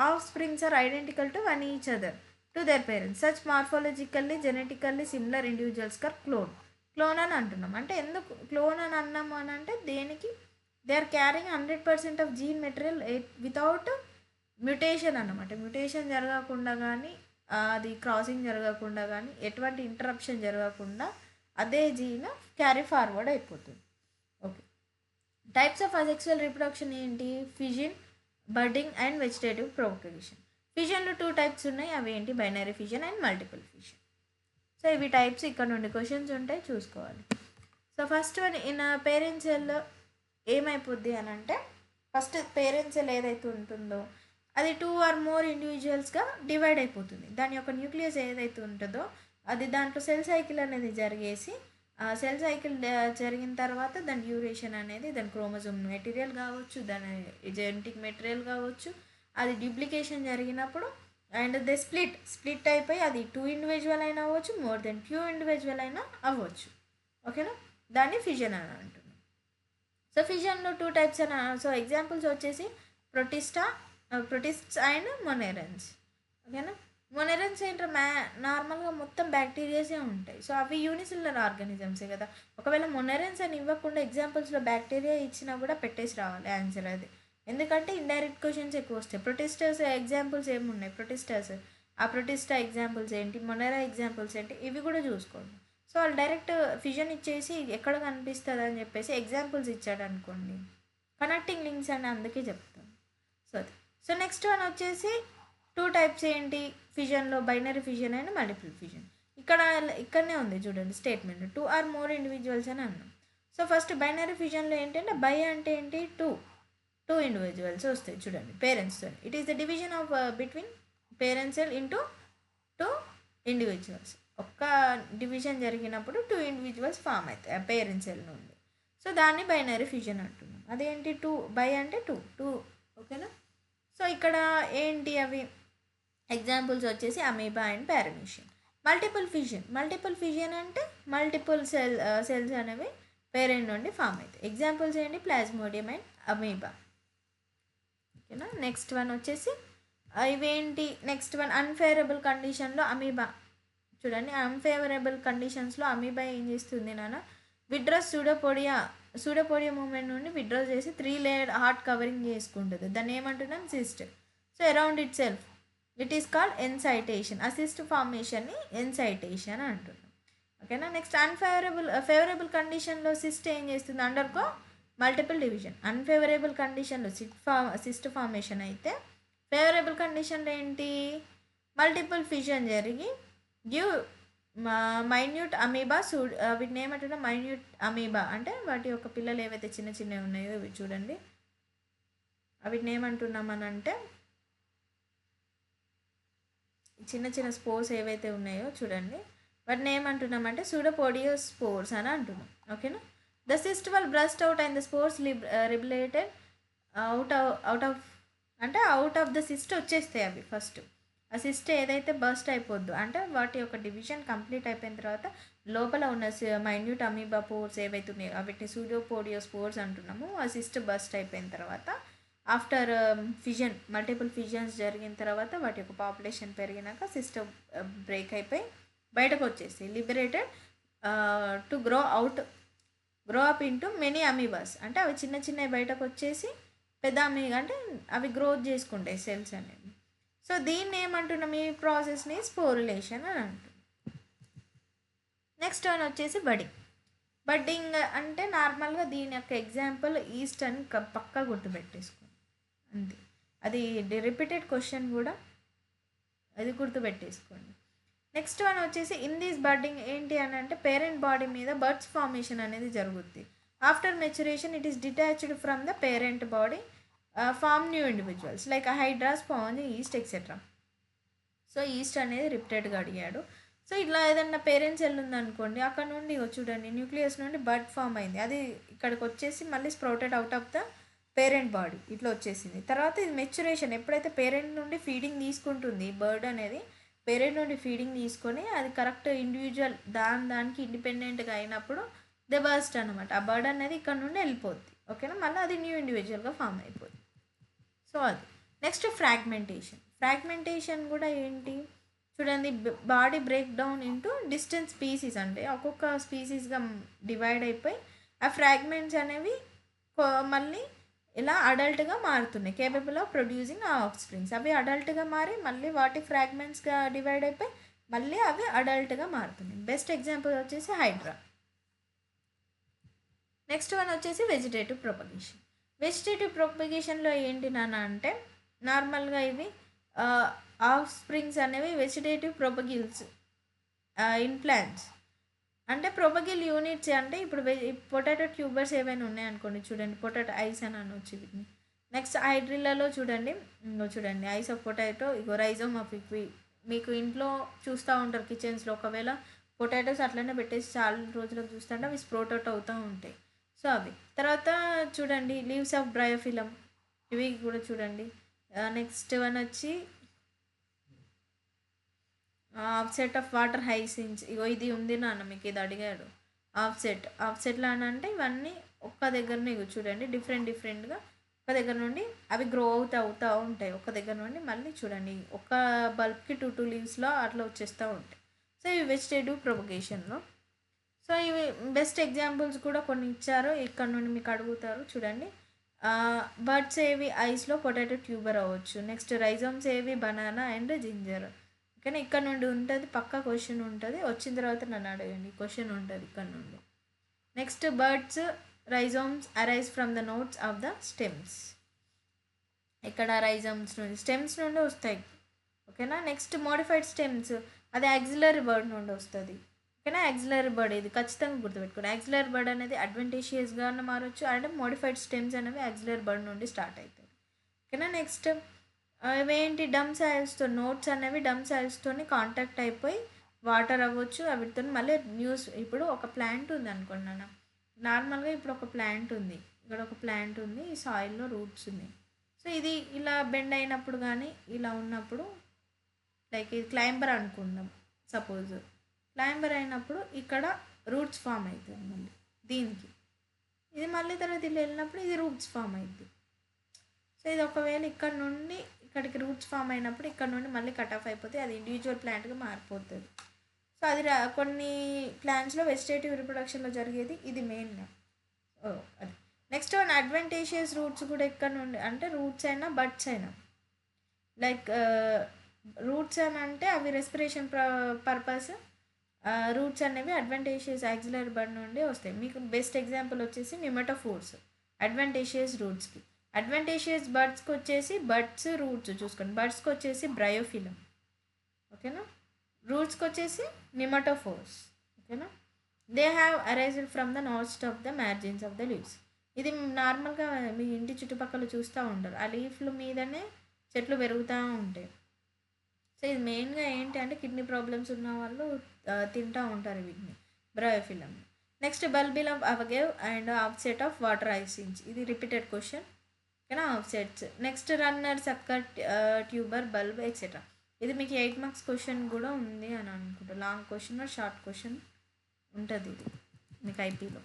offsprings are identical to one each other to their parents. Such morphologically genetically similar individuals కర్ క్లోన్ అని అంటున్నాం. అంటే ఎందుకు క్లోన్ అని అన్నాము అని అంటే దేనికి, they are carrying 100% of gene material without mutation అన్నమాట. మ్యుటేషన్ జరగకుండా కానీ అది క్రాసింగ్ జరగకుండా కానీ ఎటువంటి ఇంటరప్షన్ జరగకుండా అదే జీన్ క్యారీ ఫార్వర్డ్ అయిపోతుంది. Okay. Types of asexual reproduction ఏంటి? Fission, budding and vegetative propagation. ఫిజన్లో 2 టైప్స్ ఉన్నాయి. అవి ఏంటి? Binary fission and multiple fission. So ఇవి టైప్స్ ఇక్కడ నుండి క్వశ్చన్స్ ఉంటాయి, చూసుకోవాలి. So first one in parent cell ఏమైపోద్ది అని అంటే, ఫస్ట్ పేరెంట్ సెల్ ఏదైతే ఉంటుందో అది 2 or more ఇండివిజువల్స్గా డివైడ్ అయిపోతుంది. దాని యొక్క న్యూక్లియస్ ఏదైతే ఉంటుందో అది దాంట్లో సెల్ సైకిల్ అనేది జరిగేసి సెల్ సైకిల్ జరిగిన తర్వాత దాని డ్యూరేషన్ అనేది దాని క్రోమోజోమ్ మెటీరియల్ కావచ్చు, దాని జెనెటిక్ మెటీరియల్ కావచ్చు, అది డూప్లికేషన్ జరిగినప్పుడు అండ్ దే స్ప్లిట్ అయిపోయి అది 2 ఇండివిజువల్ అయినా అవ్వచ్చు, మోర్ దెన్ 2 ఇండివిజువల్ అయినా అవ్వచ్చు. ఓకేనా. దాన్ని ఫిజన్ అని అంటున్నాం. సో ఫిజన్లో 2 టైప్స్ అని. సో ఎగ్జాంపుల్స్ వచ్చేసి ప్రొటిస్ట్స్ అండ్ మొనెరన్స్. ఓకేనా. మొనెరన్స్ ఏంటో నార్మల్గా మొత్తం బ్యాక్టీరియాసే ఉంటాయి. సో అవి యూనిసెల్యులర్ ఆర్గానిజమ్సే కదా. ఒకవేళ మొనెరన్స్ అని ఇవ్వకుండా ఎగ్జాంపుల్స్లో బ్యాక్టీరియా ఇచ్చినా కూడా పెట్టేసి రావాలి ఆన్సర్ అది. ఎందుకంటే ఇండైరెక్ట్ క్వశ్చన్స్ ఎక్కువ వస్తాయి. ప్రొటిస్టర్స్ ఎగ్జాంపుల్స్ ఏమున్నాయి? ప్రొటిస్టర్స్, ఆ ప్రొటిస్టా ఎగ్జాంపుల్స్ ఏంటి, మొనెరా ఎగ్జాంపుల్స్ ఏంటి, ఇవి కూడా చూసుకోండి. సో వాళ్ళు డైరెక్ట్ ఫిజన్ ఇచ్చేసి ఎక్కడ కనిపిస్తుంది అని చెప్పేసి ఎగ్జాంపుల్స్ ఇచ్చాడు అనుకోండి, కనెక్టింగ్ లింక్స్ అని అందుకే చెప్తాను. సో అది. సో నెక్స్ట్ వన్ వచ్చేసి 2 టైప్స్ ఏంటి ఫిజన్లో? Binary fission and multiple fission. ఇక్కడనే ఉంది చూడండి స్టేట్మెంట్, 2 or more ఇండివిజువల్స్ అని అన్నాం. సో ఫస్ట్ బైనరీ ఫిజన్లో ఏంటంటే బై అంటే ఏంటి? 2 ఇండివిజువల్స్ వస్తాయి చూడండి పేరెంట్స్తో. It is the division of between parent cell into 2 individuals. ఒక్క డివిజన్ జరిగినప్పుడు 2 ఇండివిజువల్స్ ఫామ్ అవుతాయి ఆ పేరెంట్ సెల్ నుండి. సో దాన్ని బైనరీ ఫిజన్ అంటున్నాం. అదేంటి? 2 బై అంటే 2. ఓకేనా. సో ఇక్కడ ఏంటి అవి ఎగ్జాంపుల్స్ వచ్చేసి amoeba and paramecium. Multiple fission అంటే మల్టిపుల్ సెల్స్ అనేవి పేరెంట్ నుండి ఫామ్ అవుతాయి. ఎగ్జాంపుల్స్ ఏంటి? Plasmodium and amoeba. ఓకేనా. నెక్స్ట్ వన్ వచ్చేసి ఇవేంటి? నెక్స్ట్ వన్ అన్ఫేవరబుల్ కండిషన్లో అమీబా. చూడండి, అన్ఫేవరబుల్ కండిషన్స్లో అమీబా ఏం చేస్తుంది నాన్న? విడ్రస్ సూడోపోడియా మూమెంట్ నుండి విడ్రా చేసి 3 లేయర్ హార్ట్ కవరింగ్ చేసుకుంటుంది. దాన్ని ఏమంటున్నాం? Cyst. So around itself it is called encystation. ఆ సిస్ట్ ఫార్మేషన్ని ఎన్సైటేషన్ అంటున్నాం. ఓకేనా. నెక్స్ట్ ఫేవరబుల్ కండిషన్లో సిస్ట్ ఏం చేస్తుంది? Undergo multiple division. అన్ఫేవరబుల్ కండిషన్లో సిస్ట్ ఫార్మేషన్ అయితే, ఫేవరబుల్ కండిషన్లో ఏంటి? మల్టిపుల్ ఫిజన్ జరిగి మైన్యూట్ అమీబా వీటిని ఏమంటున్నా? మైన్యూట్ అమీబా అంటే వాటి యొక్క పిల్లలు ఏవైతే చిన్నవి ఉన్నాయో ఇవి చూడండి, వీటిని ఏమంటున్నామనంటే చిన్న స్పోర్స్ ఏవైతే ఉన్నాయో చూడండి, వాటిని ఏమంటున్నామంటే సూడోపోడియో స్పోర్స్ అని అంటున్నాం. ఓకేనా. The cyst will burst out and the spores liberated out of the cyst వచ్చేస్తాయి అవి. ఫస్ట్ ఆ సిస్ట్ ఏదైతే బస్ట్ అయిపోద్దు అంటే వాటి యొక్క డివిజన్ కంప్లీట్ అయిపోయిన తర్వాత లోపల ఉన్న మైన్యూట్ అమీబా పోర్స్ ఏవైతే ఉన్నాయో వీటిని సూడోపోడియో స్పోర్స్ అంటున్నాము. ఆ సిస్ట్ బస్ట్ అయిపోయిన తర్వాత ఆఫ్టర్ మల్టిపుల్ ఫిజన్స్ జరిగిన తర్వాత వాటి యొక్క పాపులేషన్ పెరిగినాక సిస్టమ్ బ్రేక్ అయిపోయి బయటకు వచ్చేసి liberated to grow up into many amoebas. అంటే అవి చిన్నవి బయటకు వచ్చేసి పెద్ద అమీబా అంటే అవి గ్రోత్ చేసుకుంటాయి సెల్స్ అనేవి. సో దీన్ని ఏమంటున్నాం? ఈ ప్రాసెస్ని స్పోరులేషన్ అని అంటున్నాం. నెక్స్ట్ వన్ వచ్చేసి బడ్డింగ్ అంటే నార్మల్గా దీని యొక్క ఎగ్జాంపుల్ ఈస్ట్ అని పక్కా గుర్తుపెట్టేసుకోండి అంతే. అది రిపీటెడ్ క్వశ్చన్ కూడా, అది గుర్తుపెట్టేసుకోండి. నెక్స్ట్ వన్ వచ్చేసి ఇన్ దిస్ బడ్డింగ్ ఏంటి అని అంటే పేరెంట్ బాడీ మీద బర్డ్స్ ఫార్మేషన్ అనేది జరుగుద్ది. After maturation it is detached from the parent body form new individuals like hydra, sponge, yeast etcetera. So yeast అనేది రిపీటెడ్గా అడిగాడు. సో ఇట్లా ఏదన్నా పేరెంట్స్ సెల్ ఉందనుకోండి, అక్కడ నుండి చూడండి న్యూక్లియస్ నుండి బర్డ్ ఫామ్ అయింది, అది ఇక్కడికి వచ్చేసి మళ్ళీ sprouted out of the parent body ఇట్లా వచ్చేసింది. తర్వాత ఇది మెచ్యురేషన్, ఎప్పుడైతే పేరెంట్ నుండి ఫీడింగ్ తీసుకుంటుంది బర్డ్ అనేది, పేరెంట్ నుండి ఫీడింగ్ తీసుకొని అది కరెక్ట్ ఇండివిజువల్ దానికి ఇండిపెండెంట్గా అయినప్పుడు దే బర్స్ట్ అనమాట. ఆ బర్డ్ అనేది ఇక్కడ నుండి వెళ్ళిపోద్ది. ఓకేనా, మళ్ళీ అది న్యూ ఇండివిజువల్గా ఫామ్ అయిపోద్ది. సో అది నెక్స్ట్ ఫ్రాగ్మెంటేషన్ కూడా ఏంటి చూడండి, body break down into distance species, అంటే ఒక్కొక్క స్పీసీస్గా డివైడ్ అయిపోయి ఆ ఫ్రాగ్మెంట్స్ అనేవి మళ్ళీ ఇలా అడల్ట్గా మారుతున్నాయి, కేపబుల్ ఆఫ్ ప్రొడ్యూసింగ్ ఆ ఆఫ్ స్ప్రింగ్స్. అవి అడల్ట్గా మారి మళ్ళీ వాటి ఫ్రాగ్మెంట్స్గా డివైడ్ అయిపోయి మళ్ళీ అవి అడల్ట్గా మారుతున్నాయి. బెస్ట్ ఎగ్జాంపుల్ వచ్చేసి హైడ్రా. నెక్స్ట్ వన్ వచ్చేసి వెజిటేటివ్ ప్రొపగేషన్లో ఏంటి నాన్న అంటే నార్మల్గా ఇవి ఆఫ్ స్ప్రింగ్స్ అనేవి వెజిటేటివ్ ప్రొపగిల్స్ ఇన్ ప్లాంట్స్. అంటే ప్రొపగిల్ యూనిట్స్ అంటే ఇప్పుడు పొటాటో ట్యూబర్స్ ఏవైనా ఉన్నాయనుకోండి, చూడండి పొటాటో ఐస్ అని అనొచ్చు వీటిని. నెక్స్ట్ హైడ్రిల్లలో చూడండి, చూడండి ఐస్ ఆఫ్ పొటాటో, ఇగో రైజోమ్ ఆఫ్ ఇక్వి. మీకు ఇంట్లో చూస్తూ ఉంటారు కిచెన్స్లో, ఒకవేళ పొటాటోస్ అట్లనే పెట్టేసి చాలా రోజులకు చూస్తుంటే అవి స్ప్రౌట్ అవుట్ అవుతూ ఉంటాయి. సో అవి తర్వాత చూడండి లీవ్స్ ఆఫ్ బ్రయోఫిలం, ఇవి కూడా చూడండి. నెక్స్ట్ వన్ వచ్చి ఆఫ్సెట్ ఆఫ్ వాటర్ హైసిన్స్. ఇగో ఇది ఉంది నాన్న, మీకు ఇది అడిగాడు. ఆఫ్సెట్లో అని అంటే ఇవన్నీ ఒక్క దగ్గరనే ఇగో చూడండి డిఫరెంట్గా ఒక దగ్గర నుండి అవి గ్రో అవుతూ ఉంటాయి. ఒక దగ్గర నుండి మళ్ళీ చూడండి ఒక బల్బ్కి టూ లీవ్స్లో అట్లా వచ్చేస్తూ ఉంటాయి. సో ఇవి వెజిటేటివ్ ప్రొపగేషన్లో. సో ఇవి బెస్ట్ ఎగ్జాంపుల్స్ కూడా కొన్ని ఇచ్చారు, ఇక్కడ నుండి మీకు అడుగుతారు చూడండి. బర్డ్స్ ఏవి ఐస్లో పొటాటో ట్యూబర్ అవ్వచ్చు. నెక్స్ట్ రైజోమ్స్ ఏవి బనానా అండ్ జింజర్. కానీ ఇక్కడ నుండి ఉంటుంది, పక్కా క్వశ్చన్ ఉంటుంది, వచ్చిన తర్వాత నన్ను అడగండి, క్వశ్చన్ ఉంటుంది ఇక్కడ నుండి. Next birds rhizomes arise from the notes of the stems. ఇక్కడ రైజోమ్స్ నుండి స్టెమ్స్ నుండి వస్తాయి. ఓకేనా, నెక్స్ట్ మోడిఫైడ్ స్టెమ్స్ అది యాక్సిలరీ బర్డ్ నుండి వస్తుంది. ఓకేనా, యాక్సిలరీ బర్డ్ ఇది ఖచ్చితంగా గుర్తుపెట్టుకోండి. యాక్సిలరీ బర్డ్ అనేది అడ్వాంటేషియస్గా మారచ్చు, అండ్ మోడిఫైడ్ స్టెమ్స్ అనేవి యాక్సిలరీ బర్డ్ నుండి స్టార్ట్ అవుతాయి. ఓకేనా, నెక్స్ట్ ఇవేంటి డమ్ సాయిల్స్తో, నోట్స్ అనేవి డమ్ సాయిల్స్తోని కాంటాక్ట్ అయిపోయి వాటర్ అవ్వచ్చు, వీటితో మళ్ళీ న్యూస్. ఇప్పుడు ఒక ప్లాంట్ ఉంది అనుకోండి నాన్న, నార్మల్గా ఇప్పుడు ఒక ప్లాంట్ ఉంది, ఇక్కడ ఒక ప్లాంట్ ఉంది, ఈ సాయిల్లో రూట్స్ ఉన్నాయి. సో ఇది ఇలా బెండ్ అయినప్పుడు కానీ ఇలా ఉన్నప్పుడు, లైక్ ఇది క్లైంబర్ అనుకుందాం సపోజ్, క్లైంబర్ అయినప్పుడు ఇక్కడ రూట్స్ ఫామ్ అవుతుంది మళ్ళీ దీనికి, ఇది మళ్ళీ తర్వాత ఇలా వెళ్ళినప్పుడు ఇది రూట్స్ ఫామ్ అవుతుంది. సో ఇది ఒకవేళ ఇక్కడ నుండి ఇక్కడికి రూట్స్ ఫామ్ అయినప్పుడు ఇక్కడ నుండి మళ్ళీ కట్ ఆఫ్ అయిపోతే అది ఇండివిజువల్ ప్లాంట్గా మారిపోతుంది. సో అది కొన్ని ప్లాంట్స్లో వెజిటేటివ్ రిప్రొడక్షన్లో జరిగేది ఇది మెయిన్గా. అది నెక్స్ట్ వన్ అడ్వాంటేషియస్ రూట్స్ కూడా ఇక్కడ నుండి, అంటే రూట్స్ అయినా బడ్స్ అయినా, లైక్ రూట్స్ అని అంటే అవి రెస్పిరేషన్ పర్పస్, రూట్స్ అనేవి అడ్వాంటేషియస్ యాక్సిలరీ బర్డ్ నుండి వస్తాయి. మీకు బెస్ట్ ఎగ్జాంపుల్ వచ్చేసి నిమటోఫోర్స్ అడ్వాంటేషియస్ రూట్స్కి. అడ్వాంటేషియస్ బర్డ్స్కి వచ్చేసి బర్డ్స్ రూట్స్ చూసుకోండి, బర్డ్స్కి వచ్చేసి బ్రయోఫిలం. ఓకేనా, రూట్స్కి వచ్చేసి నిమటోఫోర్స్. ఓకేనా, they have arisen from the notch of the margins of the leaves. ఇది నార్మల్గా మీ ఇంటి చుట్టుపక్కల చూస్తూ ఉంటారు, ఆ లీఫ్ల మీదనే చెట్లు పెరుగుతూ ఉంటాయి. సో ఇది మెయిన్గా ఏంటి అంటే కిడ్నీ ప్రాబ్లమ్స్ ఉన్న వాళ్ళు తింటూ ఉంటారు వీటిని, Bryophyllum. Next bulbil of agave and offset of water hyacinth, ఇది రిపీటెడ్ క్వశ్చన్. ఓకేనా, offsets. Next runner sucker tuber bulb etcetera. ఇది మీకు 8 మార్క్స్ క్వశ్చన్ కూడా ఉంది అని అనుకుంటా, లాంగ్ క్వశ్చన్ షార్ట్ క్వశ్చన్ ఉంటుంది ఇది మీకు ఐపీలో.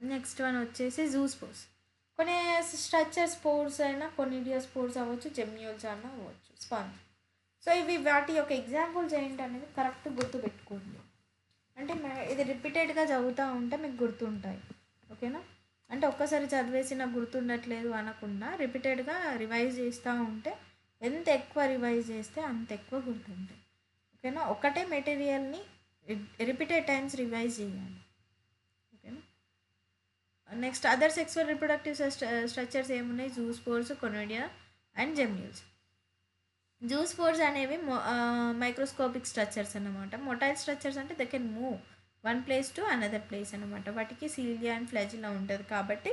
నెక్స్ట్ వన్ వచ్చేసి జూ స్పోర్స్. కొన్ని స్ట్రక్చర్ స్పోర్స్ అయినా కొనిడియా స్పోర్స్ అవ్వచ్చు, జెమ్యూల్స్ అయినా అవ్వచ్చు, స్పాంజ్. సో ఇవి వాటి యొక్క ఎగ్జాంపుల్స్ ఏంటనేది కరెక్ట్ గుర్తుపెట్టుకోండి, అంటే ఇది రిపీటెడ్గా చదువుతూ ఉంటే మీకు గుర్తుంటాయి. ఓకేనా, అంటే ఒక్కసారి చదివేసి నాకు గుర్తుండట్లేదు అనకుండా రిపీటెడ్గా రివైజ్ చేస్తూ ఉంటే, ఎంత ఎక్కువ రివైజ్ చేస్తే అంత ఎక్కువ గుర్తుంటాయి. ఓకేనా, ఒకటే మెటీరియల్ని రిపీటెడ్ టైమ్స్ రివైజ్ చేయాలి. ఓకేనా, next other sexual reproductive structures ఏమున్నాయి, zoospores, conidia and gemmules. Zoospores అనేవి మైక్రోస్కోపిక్ స్ట్రక్చర్స్ అన్నమాట. మొటైల్ స్ట్రక్చర్స్ అంటే they can move one place to another place అనమాట. వాటికి సీలియా అండ్ ఫ్లాజిలా ఉంటుంది కాబట్టి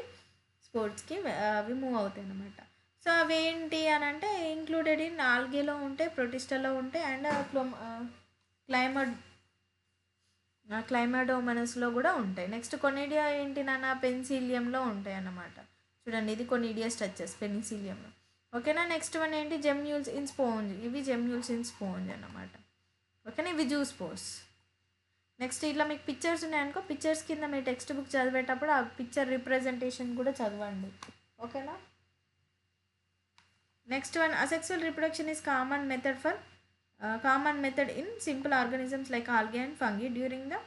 స్పోర్ట్స్కి అవి మూవ్ అవుతాయి అన్నమాట. సో అవి ఏంటి అని అంటే ఇంక్లూడెడ్ ఇన్ ఆల్గేలో ఉంటాయి, ప్రొటిస్టాలో ఉంటాయి, అండ్ క్లైమాడోమనస్లో కూడా ఉంటాయి. నెక్స్ట్ కొనిడియా ఏంటి నాన్న, పెన్సిలియంలో ఉంటాయి అన్నమాట. చూడండి ఇది కొనిడియా స్ట్రక్చర్స్ పెన్సిలియంలో. ఓకేనా. నెక్స్ట్ వన్ ఏంటి, జెమ్యూల్స్ ఇన్ స్పోంజ్. ఇవి జెమ్యూల్స్ ఇన్ స్పోంజ్ అన్నమాట. ఓకేనా, ఇవి జూస్ పోర్స్. నెక్స్ట్ ఇట్లా మీకు పిక్చర్స్ ఉన్నాయనుకో, పిక్చర్స్ కింద మీ టెక్స్ట్ బుక్ చదివేటప్పుడు ఆ పిక్చర్ రిప్రజెంటేషన్ కూడా చదవండి. ఓకేనా. Next one, asexual reproduction is common method in simple organisms like algae and fungi. During the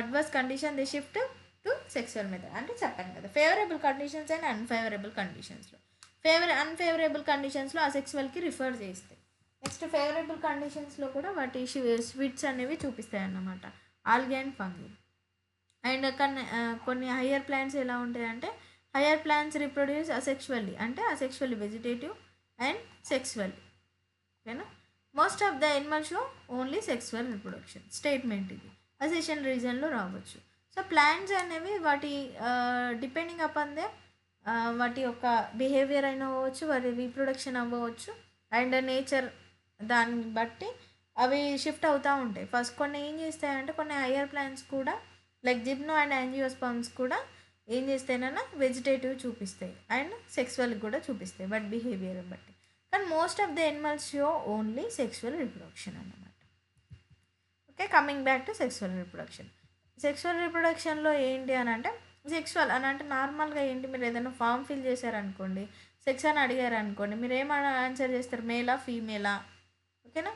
adverse condition the shift to sexual method. అంటే చెప్పాను కదా, ఫేవరబుల్ కండిషన్స్ అండ్ అన్ఫేవరబుల్ కండిషన్స్లో. Unfavourable కండిషన్స్లో అసెక్సువల్కి రిఫర్ చేస్తాయి. Next favourable కండిషన్స్లో కూడా వాటి స్విట్స్ అనేవి చూపిస్తాయి అన్నమాట, ఆల్గే అండ్ ఫంగి. అండ్ కొన్ని హయ్యర్ ప్లాంట్స్ ఎలా ఉంటాయంటే, హయ్యర్ ప్లాంట్స్ రిప్రొడ్యూస్ అసెక్చువల్లీ, అంటే అసెక్చువల్లీ వెజిటేటివ్ అండ్ సెక్సువల్. ఓకేనా. Most of the Animal show only sexual reproduction. Statement ఇది అసెషన్ రీజన్లో రావచ్చు. సో ప్లాంట్స్ అనేవి వాటి డిపెండింగ్ అపాన్ దే వాటి యొక్క బిహేవియర్ అయినా అవ్వచ్చు, వాటి రీప్రొడక్షన్ అవ్వచ్చు, అండ్ నేచర్ దాన్ని బట్టి అవి షిఫ్ట్ అవుతూ ఉంటాయి. ఫస్ట్ కొన్ని ఏం చేస్తాయంటే, కొన్ని హయ్యర్ ప్లాంట్స్ కూడా లైక్ జిమ్నో అండ్ యాంజియోస్పర్మ్స్ కూడా ఏం చేస్తాయన్నా వెజిటేటివ్ చూపిస్తాయి అండ్ సెక్సువల్ కూడా చూపిస్తాయి బట్ బిహేవియర్ బట్టి. కానీ most of the animals show only sexual reproduction అన్నమాట. Okay, coming back to sexual reproduction. సెక్సువల్ రిప్రొడక్షన్లో ఏంటి అని అంటే, సెక్సువల్ అని అంటే నార్మల్గా ఏంటి, మీరు ఏదైనా ఫామ్ ఫిల్ చేశారనుకోండి, సెక్స్ అని అడిగారు అనుకోండి, మీరు ఏం ఆన్సర్ చేస్తారు, మేలా ఫీమేలా. ఓకేనా,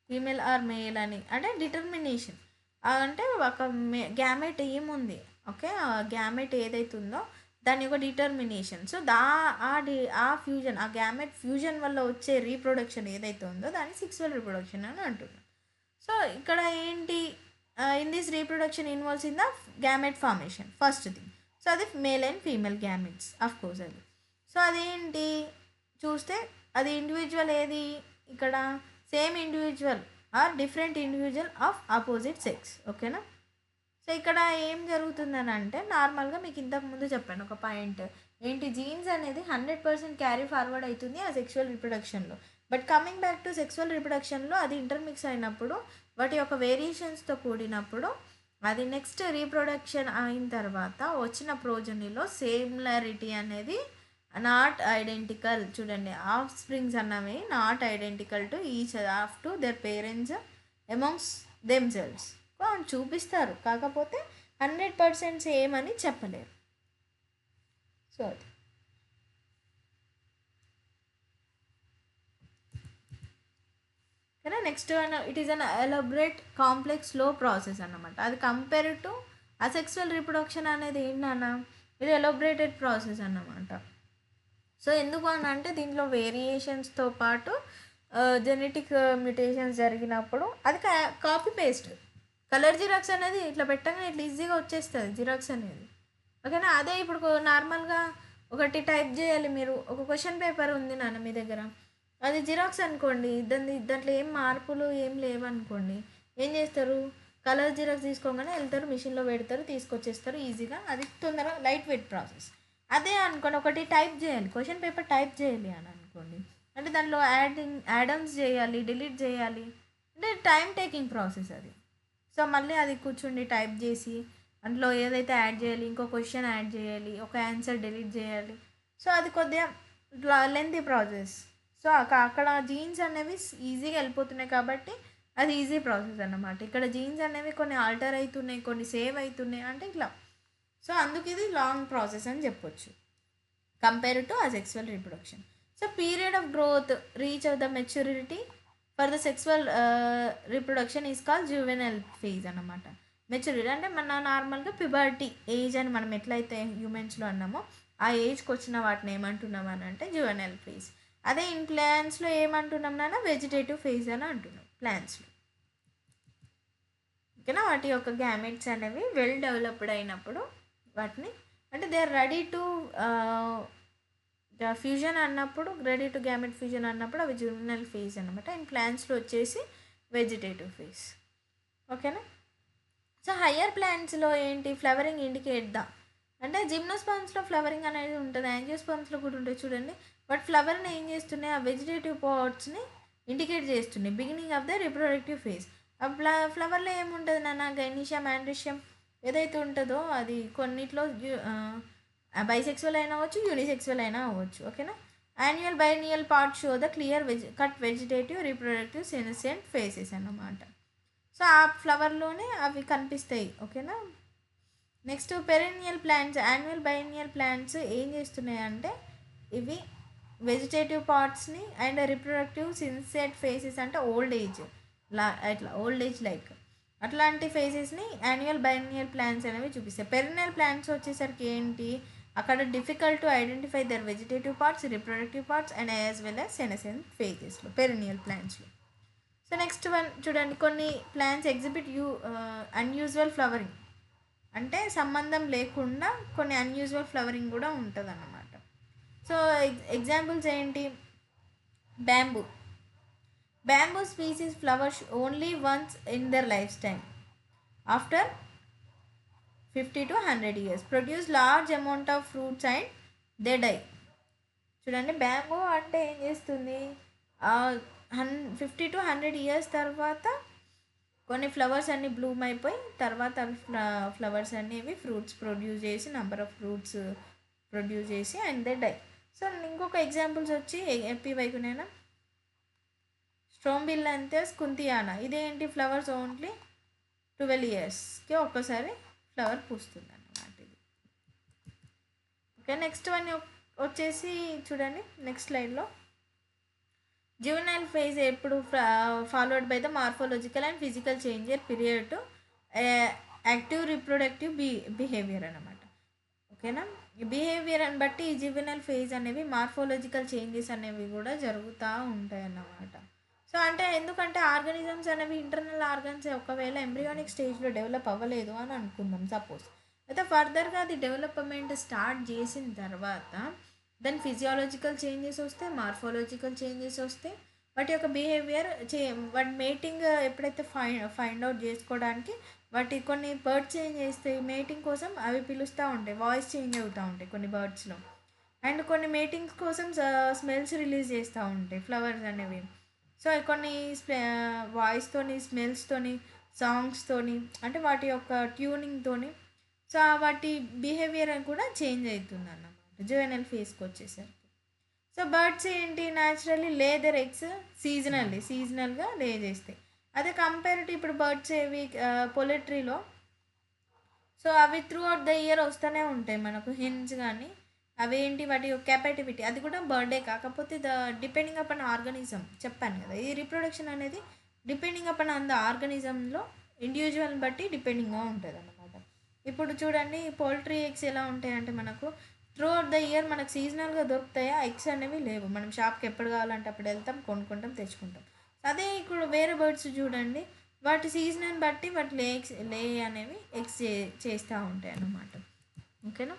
ఫీమేల్ ఆర్ మేల్ అని అంటే డిటర్మినేషన్. అంటే ఒక గ్యామెట్ ఏముంది, ఓకే, ఆ గ్యామెట్ ఏదైతే ఉందో దాని యొక్క డిటర్మినేషన్. సో ఆ ఫ్యూజన్, ఆ గ్యామెట్ ఫ్యూజన్ వల్ల వచ్చే రీప్రొడక్షన్ ఏదైతే ఉందో దాన్ని సెక్సువల్ రిప్రొడక్షన్ అని అంటున్నాం. సో ఇక్కడ ఏంటి, in this reproduction involves in the gamete formation first thing. So అది male and female gametes of course అది. సో అదేంటి చూస్తే, అది ఇండివిజువల్ ఏది ఇక్కడ, same individual or different individual of opposite sex. ఓకేనా. సో ఇక్కడ ఏం జరుగుతుందని అంటే, నార్మల్గా మీకు ఇంతకుముందు చెప్పాను ఒక పాయింట్ ఏంటి, జీన్స్ అనేది 100% క్యారీ ఫార్వర్డ్ అవుతుంది ఆ సెక్సువల్ రిప్రొడక్షన్లో. But coming back to sexual రిప్రొడక్షన్లో అది ఇంటర్మిక్స్ అయినప్పుడు, వాటి యొక్క వేరియేషన్స్తో కూడినప్పుడు, అది నెక్స్ట్ రీప్రొడక్షన్ అయిన తర్వాత వచ్చిన ప్రోజనీలో సేమ్లారిటీ అనేది నాట్ ఐడెంటికల్. చూడండి, ఆఫ్ స్ప్రింగ్స్ అన్నవి not identical to each off to their parents amongst themselves అని చూపిస్తారు, కాకపోతే 100% సేమ్ అని చెప్పలేరు. సో అది కానీ next it is an elaborate complex slow process అన్నమాట. అది కంపేర్ టు అసెక్సువల్ రిప్రొడక్షన్ అనేది ఏంటన్నా, ఇది ఎలాబరేటెడ్ ప్రాసెస్ అన్నమాట. సో ఎందుకు అని అంటే, దీంట్లో వేరియేషన్స్తో పాటు జెనెటిక్ మ్యుటేషన్స్ జరిగినప్పుడు అది కాపీ పేస్ట్. కలర్ జిరాక్స్ అనేది ఇట్లా పెట్టగానే ఇట్లా ఈజీగా వచ్చేస్తుంది జిరాక్స్ అనేది. ఓకేనా. అదే ఇప్పుడు నార్మల్గా ఒకటి టైప్ చేయాలి, మీరు ఒక క్వశ్చన్ పేపర్ ఉంది నాన్న మీ దగ్గర, అది జిరాక్స్ అనుకోండి, దాంట్లో ఏం మార్పులు ఏం లేవనుకోండి, ఏం చేస్తారు, కలర్ జిరాక్స్ తీసుకోగానే వెళ్తారు, మిషన్లో పెడతారు, తీసుకొచ్చేస్తారు ఈజీగా. అది తొందరగా లైట్ వెయిట్ ప్రాసెస్. అదే అనుకోండి, ఒకటి టైప్ చేయాలి, క్వశ్చన్ పేపర్ టైప్ చేయాలి అని అనుకోండి, అంటే దాంట్లో యాడమ్స్ చేయాలి, డిలీట్ చేయాలి, అంటే టైం టేకింగ్ ప్రాసెస్ అది. సో మళ్ళీ అది కూర్చుండి టైప్ చేసి అందులో ఏదైతే యాడ్ చేయాలి, ఇంకో క్వశ్చన్ యాడ్ చేయాలి, ఒక ఆన్సర్ డిలీట్ చేయాలి. సో అది కొద్దిగా లెంతీ ప్రాసెస్. సో అక్కడ జీన్స్ అనేవి ఈజీగా వెళ్ళిపోతున్నాయి కాబట్టి అది ఈజీ ప్రాసెస్ అన్నమాట. ఇక్కడ జీన్స్ అనేవి కొన్ని ఆల్టర్ అవుతున్నాయి, కొన్ని సేవ్ అవుతున్నాయి, అంటే ఇట్లా. సో అందుకు ఇది లాంగ్ ప్రాసెస్ అని చెప్పొచ్చు compare to asexual reproduction. So period of growth reach of the maturity for the sexual reproduction is called juvenile phase అన్నమాట. మెచ్యూరిటీ అంటే మన నార్మల్గా ప్యూబర్టీ ఏజ్ అని మనం ఎట్లయితే హ్యూమన్స్లో అన్నామో ఆ ఏజ్కి వచ్చిన వాటిని ఏమంటున్నాం అని అంటే జువెనైల్ ఫేజ్. అదే ఇన్ ప్లాంట్స్లో ఏమంటున్నాం నాన్న, వెజిటేటివ్ ఫేజ్ అని అంటున్నాం ప్లాంట్స్లో. ఓకేనా. వాటి యొక్క గ్యామెట్స్ అనేవి వెల్ డెవలప్డ్ అయినప్పుడు వాటిని అంటే they are ready to fusion అన్నప్పుడు, రెడీ టు గ్యామెట్ ఫ్యూజన్ అన్నప్పుడు అవి జువెనైల్ ఫేజ్ అనమాట. ఇన్ ప్లాంట్స్లో వచ్చేసి వెజిటేటివ్ ఫేజ్. ఓకేనా. సో హయ్యర్ ప్లాంట్స్లో ఏంటి, ఫ్లవరింగ్ ఇండికేట్ ద, అంటే జిమ్నోస్పర్మ్స్లో ఫ్లవరింగ్ అనేది ఉంటుంది, యాంజియోస్పర్మ్స్లో కూడా ఉంటుంది చూడండి. బట్ ఫ్లవర్ని ఏం చేస్తున్నాయి, ఆ వెజిటేటివ్ పార్ట్స్ని ఇండికేట్ చేస్తున్నాయి, beginning of the reproductive phase. ఆ ఫ్లవర్లో ఏముంటుంది నాన్న, గైనీషియం, ఆండ్రిషియం ఏదైతే ఉంటుందో అది కొన్నిట్లో బైసెక్సువల్ అయినా అవ్వచ్చు, యూనిసెక్సువల్ అయినా అవ్వచ్చు. ఓకేనా. Annual biennial part show the clear cut vegetative reproductive senescent phases అన్నమాట. సో ఆ ఫ్లవర్లోనే అవి కనిపిస్తాయి. ఓకేనా. Next perennial plants, annual biennial plants ఏం చేస్తున్నాయి అంటే ఇవి వెజిటేటివ్ పార్ట్స్ని అండ్ రిప్రొడక్టివ్ సిన్సెట్ ఫేసెస్ అంటే ఓల్డ్ ఏజ్ ఇట్లా ఓల్డ్ ఏజ్ లైక్ అట్లాంటి ఫేసెస్ని యాన్యువల్ బైనియల్ ప్లాంట్స్ అనేవి చూపిస్తాయి. పెరెనియల్ ప్లాంట్స్ వచ్చేసరికి ఏంటి, అక్కడ difficult to identify their vegetative parts, reproductive parts and as well as senescent ఫేజెస్లో పెరెనియల్ ప్లాంట్స్లో. సో నెక్స్ట్ వన్ చూడండి, కొన్ని ప్లాంట్స్ ఎగ్జిబిట్ అన్యూజువల్ ఫ్లవరింగ్ అంటే సంబంధం లేకుండా కొన్ని అన్యూజువల్ ఫ్లవరింగ్ కూడా ఉంటుంది అన్నమాట. సో ఎగ్జాంపుల్స్ ఏంటి, bamboo species flowers only once in their life time after 50 to 100 years, produce large amount of fruits and they die. చూడండి, బ్యాంబూ అంటే ఏం చేస్తుంది, 50 to 100 years తర్వాత కొన్ని ఫ్లవర్స్ అన్నీ బ్లూమ్ అయిపోయి తర్వాత అవి ఫ్లవర్స్ అనేవి ఫ్రూట్స్ ప్రొడ్యూస్ చేసి నంబర్ ఆఫ్ ఫ్రూట్స్ ప్రొడ్యూస్ చేసి అండ్ దే డై. సో ఇంకొక ఎగ్జాంపుల్స్ వచ్చి ఎప్పి వైకునేనా, స్ట్రోంబిల్లంథస్ కుంతియానా, ఇదేంటి ఫ్లవర్స్ ఓన్లీ 12 yearsకి ఒక్కసారి ఫ్లవర్ పూస్తుంది అన్నమాట ఇది. ఓకే. నెక్స్ట్ వన్ వచ్చేసి చూడండి నెక్స్ట్ స్లైడ్లో, జువెనైల్ ఫేజ్ ఎప్పుడు followed by the morphological and physical changer period to active reproductive behaviour అన్నమాట. ఓకేనా. బిహేవియర్ అని బట్టి ఈ జువెనైల్ ఫేజ్ అనేవి మార్ఫాలజికల్ చేంజెస్ అనేవి కూడా జరుగుతూ ఉంటాయి అన్నమాట. సో అంటే ఎందుకంటే ఆర్గానిజమ్స్ అనేవి ఇంటర్నల్ ఆర్గన్స్ ఒకవేళ ఎంబ్రియానిక్ స్టేజ్లో డెవలప్ అవ్వలేదు అని అనుకుందాం సపోజ్, అయితే ఫర్దర్గా అది డెవలప్మెంట్ స్టార్ట్ చేసిన తర్వాత దాని ఫిజియాలజికల్ చేంజెస్ వస్తాయి, మార్ఫాలజికల్ చేంజెస్ వస్తాయి, వాటి యొక్క బిహేవియర్ వాటి మేటింగ్ ఎప్పుడైతే ఫైండ్ అవుట్ చేసుకోవడానికి వాటి కొన్ని బర్డ్స్ చేంజ్ చేస్తాయి, మేటింగ్ కోసం అవి పిలుస్తూ ఉంటాయి, వాయిస్ చేంజ్ అవుతూ ఉంటాయి కొన్ని బర్డ్స్లో, అండ్ కొన్ని మేటింగ్స్ కోసం స్మెల్స్ రిలీజ్ చేస్తూ ఉంటాయి ఫ్లవర్స్ అనేవి. సో కొన్ని వాయిస్తోని, స్మెల్స్తోని, సాంగ్స్తోని, అంటే వాటి యొక్క ట్యూనింగ్తోని, సో వాటి బిహేవియర్ కూడా చేంజ్ అవుతుంది అన్నమాట జువెనైల్ ఫేజ్కి వచ్చేసరికి. సో బర్డ్స్ ఏంటి, న్యాచురల్లీ లే దర్ ఎగ్స్ సీజనల్గా లే చేస్తాయి. అదే కంపేర్ టు ఇప్పుడు బర్డ్స్ ఏవి పొలిట్రీలో, సో అవి త్రూ అవుట్ ద ఇయర్ వస్తూనే ఉంటాయి మనకు హెన్స్ కానీ, అవేంటి వాటి యొక్క కెపాటివిటీ అది కూడా బర్డే, కాకపోతే డిపెండింగ్ అపాన్ ఆర్గానిజం చెప్పాను కదా, ఈ రీప్రొడక్షన్ అనేది డిపెండింగ్ అపాన్ ఆన్ ద ఆర్గానిజంలో ఇండివిజువల్ బట్టి డిపెండింగ్గా ఉంటుంది అన్నమాట. ఇప్పుడు చూడండి పౌల్ట్రీ ఎగ్స్ ఎలా ఉంటాయంటే మనకు త్రూ అవుట్ ద ఇయర్ మనకు సీజనల్గా దొరుకుతాయా ఎగ్స్ అనేవి లేవు, మనం షాప్కి ఎప్పుడు కావాలంటే అప్పుడు వెళ్తాం, కొనుక్కుంటాం, తెచ్చుకుంటాం. అదే ఇప్పుడు వేరే బర్డ్స్ చూడండి వాటి సీజన్ బట్టి వాటి లే అనేవి ఎగ్స్ చేస్తూ ఉంటాయి అన్నమాట. ఓకేనా.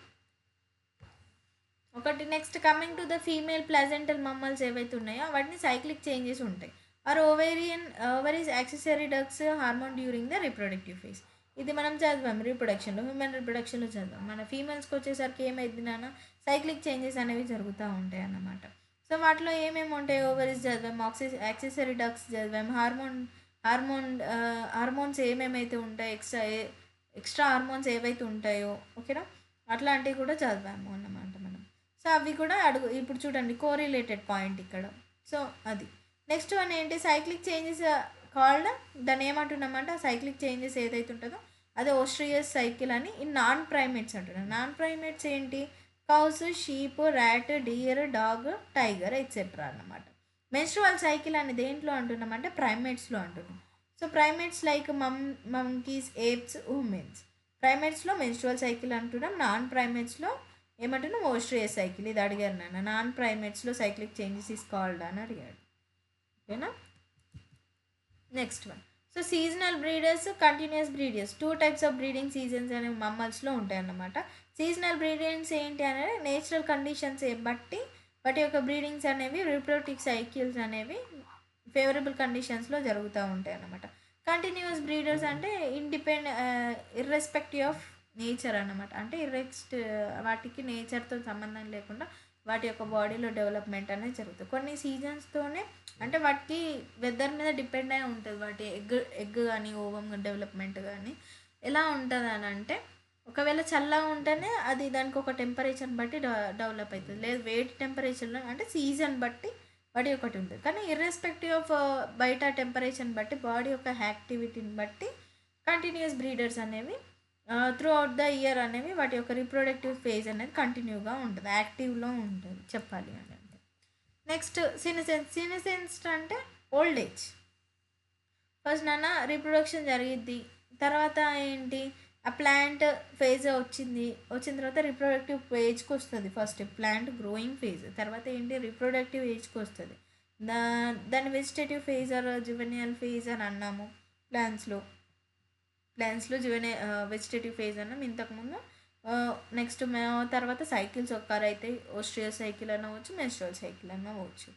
ఒకటి next coming to the female placental mammals ఏవైతే ఉన్నాయో వాటిని సైక్లిక్ చేంజెస్ ఉంటాయి. Are ovaries accessory ducts hormone during the reproductive phase. ఇది మనం చదివాం రీప్రొడక్షన్లో, హ్యూమన్ రీప్రొడక్షన్లో చదివాం. మన ఫీమేల్స్కి వచ్చేసరికి ఏమైంది నాన్న, సైక్లిక్ చేంజెస్ అనేవి జరుగుతూ ఉంటాయి అన్నమాట. సో వాటిలో ఏమేమి ఉంటాయి, ఓవరీస్ చదివాం, యాక్సెసరీ డక్స్ చదివాం, హార్మోన్స్ ఏమేమైతే ఉంటాయి, ఎక్స్ట్రా హార్మోన్స్ ఏవైతే ఉంటాయో ఓకేనా, అట్లాంటివి కూడా చదివాము అన్నమాట మనం. సో అవి కూడా ఇప్పుడు చూడండి కోరిలేటెడ్ పాయింట్ ఇక్కడ. సో అది నెక్స్ట్ వన్ ఏంటి, సైక్లిక్ చేంజెస్ కాల్డ్, దాన్ని ఏమంటున్నామంటే సైక్లిక్ చేంజెస్ ఏదైతే ఉంటుందో అదే ఓస్ట్రియస్ సైకిల్ అని ఈ నాన్ ప్రైమేట్స్ అంటున్నాం. నాన్ ప్రైమేట్స్ ఏంటి, cows, sheep, rat, deer, dog, tiger etcetera అన్నమాట. మెన్స్ట్రువల్ సైకిల్ అని దేంట్లో అంటున్నామంటే ప్రైమేట్స్లో అంటున్నాం. So primates like monkeys, apes, humans, ప్రైమేట్స్లో మెన్స్ట్రువల్ సైకిల్ అంటున్నాం, నాన్ ప్రైమేట్స్లో ఏమంటున్నాం ఓస్ట్రియస్ సైకిల్. ఇది అడిగారు నాన్న, నాన్ ప్రైమేట్స్లో సైక్లిక్ చేంజెస్ ఈస్ కాల్డ్ అని అడిగాడు. ఓకేనా. Next one, so seasonal breeders, continuous breeders, 2 types of breeding seasons అనేవి మమ్మల్స్లో ఉంటాయి అన్నమాట. సీజనల్ బ్రీడింగ్స్ ఏంటి అనేది నేచురల్ కండిషన్స్ బట్టి వాటి యొక్క బ్రీడింగ్స్ అనేవి రీప్రొడక్టివ్ సైకిల్స్ అనేవి ఫేవరబుల్ కండిషన్స్లో జరుగుతూ ఉంటాయి అన్నమాట. కంటిన్యూస్ బ్రీడర్స్ అంటే ఇర్రెస్పెక్టివ్ ఆఫ్ నేచర్ అన్నమాట, అంటే వాటికి నేచర్తో సంబంధం లేకుండా వాటి యొక్క బాడీలో డెవలప్మెంట్ అనేది జరుగుతుంది. కొన్ని సీజన్స్తోనే అంటే వాటికి వెదర్ మీద డిపెండ్ అయి ఉంటుంది వాటి ఎగ్ కానీ ఓవం డెవలప్మెంట్ కానీ ఎలా ఉంటుంది అని అంటే ఒకవేళ చల్లగా ఉంటేనే అది దానికి ఒక టెంపరేచర్ని బట్టి డెవలప్ అవుతుంది. లేదు వేడి టెంపరేచర్లో అంటే సీజన్ బట్టి బాడీ ఒకటి ఉంటుంది. కానీ ఇర్రెస్పెక్టివ్ ఆఫ్ బయట టెంపరేచర్ని బట్టి బాడీ యొక్క యాక్టివిటీని బట్టి కంటిన్యూస్ బ్రీడర్స్ అనేవి త్రూ అవుట్ ద ఇయర్ అనేవి వాటి యొక్క రీప్రొడక్టివ్ ఫేజ్ అనేది కంటిన్యూగా ఉంటుంది, యాక్టివ్లో ఉంటుంది చెప్పాలి అని అంటే. నెక్స్ట్ సినిసెన్స్ అంటే ఓల్డ్ ఏజ్. ఫస్ట్ నాన్న రీప్రొడక్షన్ జరిగిద్ది, తర్వాత ఏంటి ఆ ప్లాంట్ ఫేజ్ వచ్చిన తర్వాత రీప్రొడక్టివ్ ఏజ్కి వస్తుంది. ఫస్ట్ ప్లాంట్ గ్రోయింగ్ ఫేజ్, తర్వాత ఏంటి రీప్రొడక్టివ్ ఏజ్కి వస్తుంది. దాన్ని వెజిటేటివ్ ఫేజ్ ఆర్ జువెనియల్ ఫేజ్ అని అన్నాము. ప్లాంట్స్లో వెజిటేటివ్ ఫేజ్ అన్నాం ఇంతకుముందు. నెక్స్ట్ తర్వాత సైకిల్స్ ఒక్కరు అయితే ఓస్ట్రియల్ సైకిల్ అనవచ్చు, మెన్స్ట్రువల్ సైకిల్ అనవచ్చు.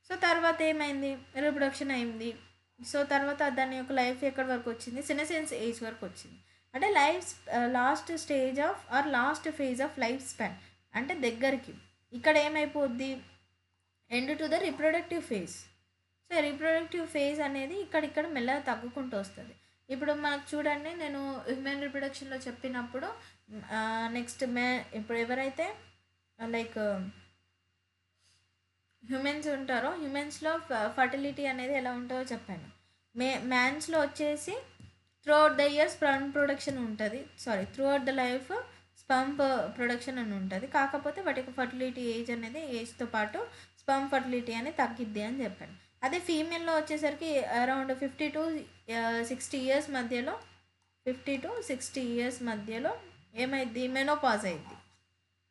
సో తర్వాత ఏమైంది, రీప్రొడక్షన్ అయింది. సో తర్వాత దాని యొక్క లైఫ్ ఎక్కడి వరకు వచ్చింది, సినసెన్స్ ఏజ్ వరకు వచ్చింది. అంటే last stage of or last phase of life span అంటే దగ్గరికి. ఇక్కడ ఏమైపోద్ది, end to the reproductive phase. So reproductive phase అనేది ఇక్కడ మెల్లగా తగ్గుకుంటూ వస్తుంది. ఇప్పుడు మనకు చూడండి, నేను హ్యూమన్ రీప్రొడక్షన్లో చెప్పినప్పుడు నెక్స్ట్ ఇప్పుడు ఎవరైతే లైక్ హ్యూమెన్స్ ఉంటారో హ్యూమెన్స్లో ఫర్టిలిటీ అనేది ఎలా ఉంటుందో చెప్పాను. మ్యాన్స్లో వచ్చేసి throughout the year sperm production ఉంటుంది, throughout the life sperm production అని ఉంటుంది. కాకపోతే వాటికి ఫర్టిలిటీ ఏజ్ అనేది ఏజ్తో పాటు స్పర్మ్ ఫర్టిలిటీ అనేది తగ్గిద్ది అని చెప్పాను. అదే ఫీమేల్లో వచ్చేసరికి అరౌండ్ 50 to 60 years మధ్యలో ఏమైద్ది, మెనోపాజ్ అయింది.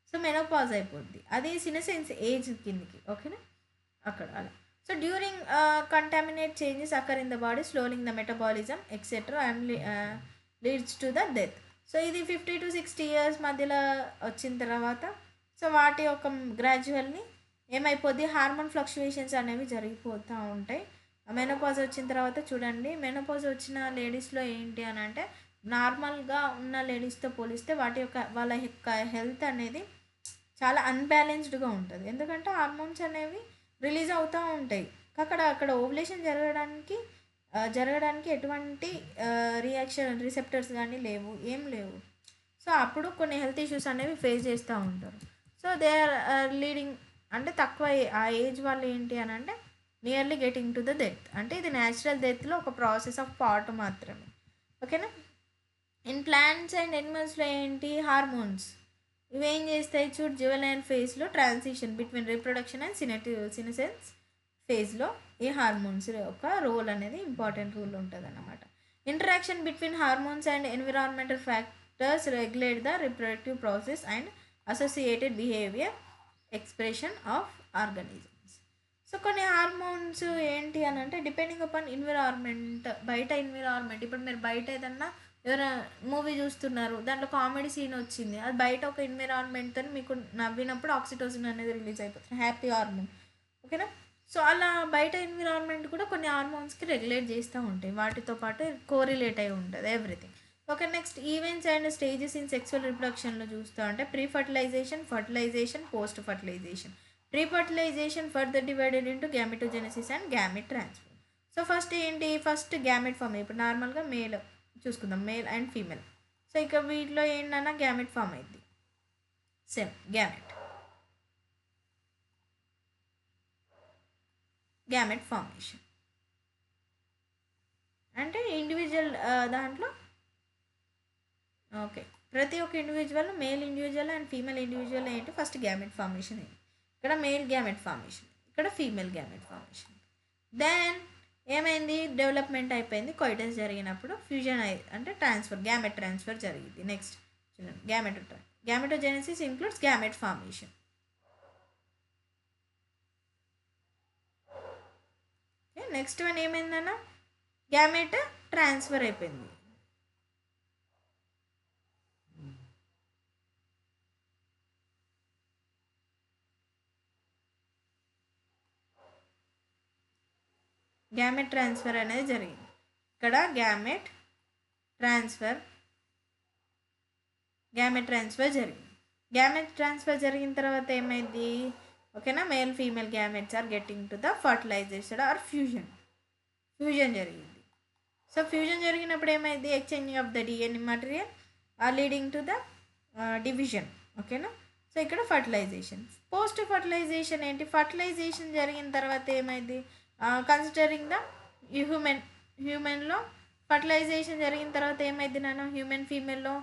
సో మెనోపాజ్ అయిపోద్ది, అది సినసెన్స్ ఏజ్ కిందికి. ఓకేనా, అక్కడ అలా. So during contaminate changes occur in the body slowing the metabolism etcetera and leads to the death. So ఇది 50 to 60 years మధ్యలో వచ్చిన తర్వాత సో వాటి యొక్క గ్రాడ్యువల్ని ఏమైపోద్ది, హార్మోన్ ఫ్లక్చువేషన్స్ అనేవి జరిగిపోతూ ఉంటాయి. మెనోపాజ్ వచ్చిన తర్వాత చూడండి, మెనోపాజ్ వచ్చిన లేడీస్లో ఏంటి అని అంటే నార్మల్గా ఉన్న లేడీస్తో పోలిస్తే వాళ్ళ యొక్క హెల్త్ అనేది చాలా అన్బ్యాలెన్స్డ్గా ఉంటుంది. ఎందుకంటే హార్మోన్స్ అనేవి రిలీజ్ అవుతూ ఉంటాయి. అక్కడ ఓవులేషన్ జరగడానికి ఎటువంటి రిసెప్టర్స్ కానీ ఏం లేవు. సో అప్పుడు కొన్ని హెల్త్ ఇష్యూస్ అనేవి ఫేస్ చేస్తూ ఉంటారు. సో దే ఆర్ లీడింగ్ అంటే తక్కువ ఆ ఏజ్ వాళ్ళు ఏంటి అని అంటే nearly getting to the death. అంటే ఇది న్యాచురల్ డెత్లో ఒక ప్రాసెస్ ఆఫ్ పార్ట్ మాత్రమే. ఓకేనా. ఇన్ ప్లాంట్స్ అండ్ ఎనిమల్స్లో ఏంటి, హార్మోన్స్ ఇవేం చేస్తాయి, జువెనైల్ ఫేజ్లో ట్రాన్సిషన్ బిట్వీన్ రీప్రొడక్షన్ అండ్ సినసెన్స్ ఫేజ్లో ఈ హార్మోన్స్ యొక్క రోల్ అనేది ఇంపార్టెంట్ రోల్ ఉంటుంది అన్నమాట. Interaction between hormones and environmental factors regulate the reproductive process and associated behaviour expression of organisms. So కొన్ని హార్మోన్స్ ఏంటి అని అంటే డిపెండింగ్ అపాన్ ఎన్విరాన్మెంట్, బయట ఎన్విరాన్మెంట్. ఇప్పుడు మీరు బయట ఏదన్నా ఎవరైనా మూవీ చూస్తున్నారు, దాంట్లో కామెడీ సీన్ వచ్చింది, అది బయట ఒక ఎన్విరాన్మెంట్తో మీకు నవ్వినప్పుడు ఆక్సిటోసిన్ అనేది రిలీజ్ అయిపోతుంది, హ్యాపీ హార్మోన్. ఓకేనా. సో అలా బయట ఎన్విరాన్మెంట్ కూడా కొన్ని హార్మోన్స్కి రెగ్యులేట్ చేస్తూ ఉంటాయి, వాటితో పాటు కోరిలేట్ అయి ఉంటుంది everything. Okay. Next events and stages in sexual రిప్రొడక్షన్లో చూస్తూ అంటే pre fertilization, post fertilization. Pre fertilization further divided into gametogenesis and gamete transfer. So first gamete form. ఇప్పుడు నార్మల్గా మేల్ చూసుకుందాం, మేల్ అండ్ ఫీమేల్. సో ఇక వీటిలో ఏంటన్నా గ్యామెట్ ఫామ్ అయింది, సేమ్ గ్యామెట్ ఫార్మేషన్ అంటే ఇండివిజువల్ దాంట్లో ఓకే ప్రతి ఒక్క individual, male individual and female individual ఏంటి, ఫస్ట్ గ్యామెట్ ఫార్మేషన్ అయింది. ఇక్కడ మేల్ గ్యామెట్ ఫార్మేషన్, ఇక్కడ ఫీమేల్ గ్యామెట్ ఫార్మేషన్. దెన్ ఏమైంది, డెవలప్మెంట్ అయిపోయింది, కొయిటస్ జరిగినప్పుడు ఫ్యూజన్ అంటే గ్యామెట్ ట్రాన్స్ఫర్ జరిగింది. నెక్స్ట్ చూడండి, gametogenesis includes gamete formation. Next one ఏమైందన్నా, గ్యామెట్ ట్రాన్స్ఫర్ అయిపోయింది. గ్యామెట్ ట్రాన్స్ఫర్ అనేది జరిగింది. ఇక్కడ గ్యామెట్ ట్రాన్స్ఫర్ జరిగింది. గ్యామెట్ ట్రాన్స్ఫర్ జరిగిన తర్వాత ఏమైంది, ఓకేనా, male female gametes are getting to the fertilization or fusion జరిగింది. సో ఫ్యూజన్ జరిగినప్పుడు ఏమైంది, exchanging of the DNA material or leading to the division. ఓకేనా. సో ఇక్కడ ఫర్టిలైజేషన్. పోస్ట్ ఫర్టిలైజేషన్ ఏంటి? ఫర్టిలైజేషన్ జరిగిన తర్వాత ఏమైంది? కన్సిడరింగ్ ద హ్యూమెన్లో ఫర్టిలైజేషన్ జరిగిన తర్వాత ఏమైంది నాన్న? హ్యూమన్ ఫీమేల్లో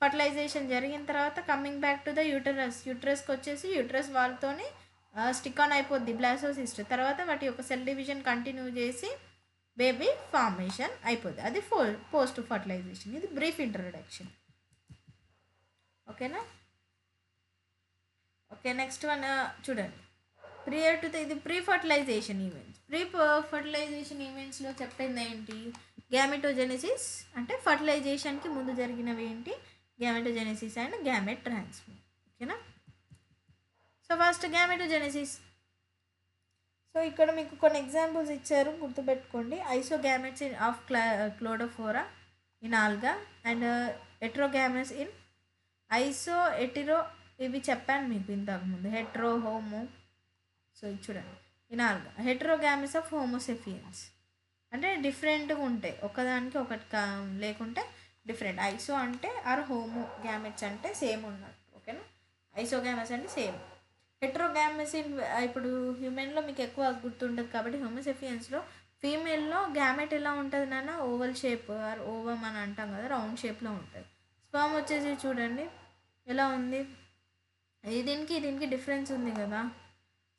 ఫర్టిలైజేషన్ జరిగిన తర్వాత కమింగ్ బ్యాక్ టు ద యూటరస్కి వచ్చేసి యూటరస్ వాళ్ళతోని స్టిక్ ఆన్ అయిపోద్ది బ్లాస్టోసిస్ట్. తర్వాత వాటి యొక్క సెల్ డివిజన్ కంటిన్యూ చేసి బేబీ ఫార్మేషన్ అయిపోద్ది. అది పోస్ట్ ఫర్టిలైజేషన్. ఇది బ్రీఫ్ ఇంట్రడక్షన్. ఓకేనా. ఓకే, నెక్స్ట్ వన్ చూడండి. ప్రియర్ టు ఇది pre fertilization events. Pre fertilization ఈవెంట్స్లో చెప్పింది ఏంటి? గ్యామెటోజెనెసిస్ అంటే ఫర్టిలైజేషన్కి ముందు జరిగినవి ఏంటి? Gametogenesis and gamete transfer. ఓకేనా. So first gametogenesis. సో ఇక్కడ మీకు కొన్ని ఎగ్జాంపుల్స్ ఇచ్చారు, గుర్తుపెట్టుకోండి. Isogametes in of Cladophora in alga and heterogametes in ఎటిరో. ఇవి చెప్పాను మీకు ఇంతకుముందు, హెట్రో, హోమో. సో ఇది చూడండి, ఇన్ ఆల్గా. హెట్రోగ్యామెట్స్ ఆఫ్ హోమోసెఫియన్స్ అంటే డిఫరెంట్గా ఉంటాయి, ఒకదానికి ఒకటి లేకుంటే డిఫరెంట్. ఐసో అంటే ఆర్ హోమో గ్యామెట్స్ అంటే సేమ్ ఉన్నట్టు. ఓకేనా. ఐసోగ్యామెట్స్ అంటే సేమ్. హెట్రోగ్యామెట్స్ ఇప్పుడు హ్యూమెన్లో మీకు ఎక్కువ గుర్తుంటుంది కాబట్టి హోమోసెఫియన్స్లో ఫీమేల్లో గ్యామెట్ ఎలా ఉంటుంది నాన్న? ఓవల్ షేప్ ఆర్ ఓవమ్ అని అంటాం కదా, రౌండ్ షేప్లో ఉంటుంది. స్పర్మ్ వచ్చేసి చూడండి ఎలా ఉంది, దీనికి డిఫరెన్స్ ఉంది కదా.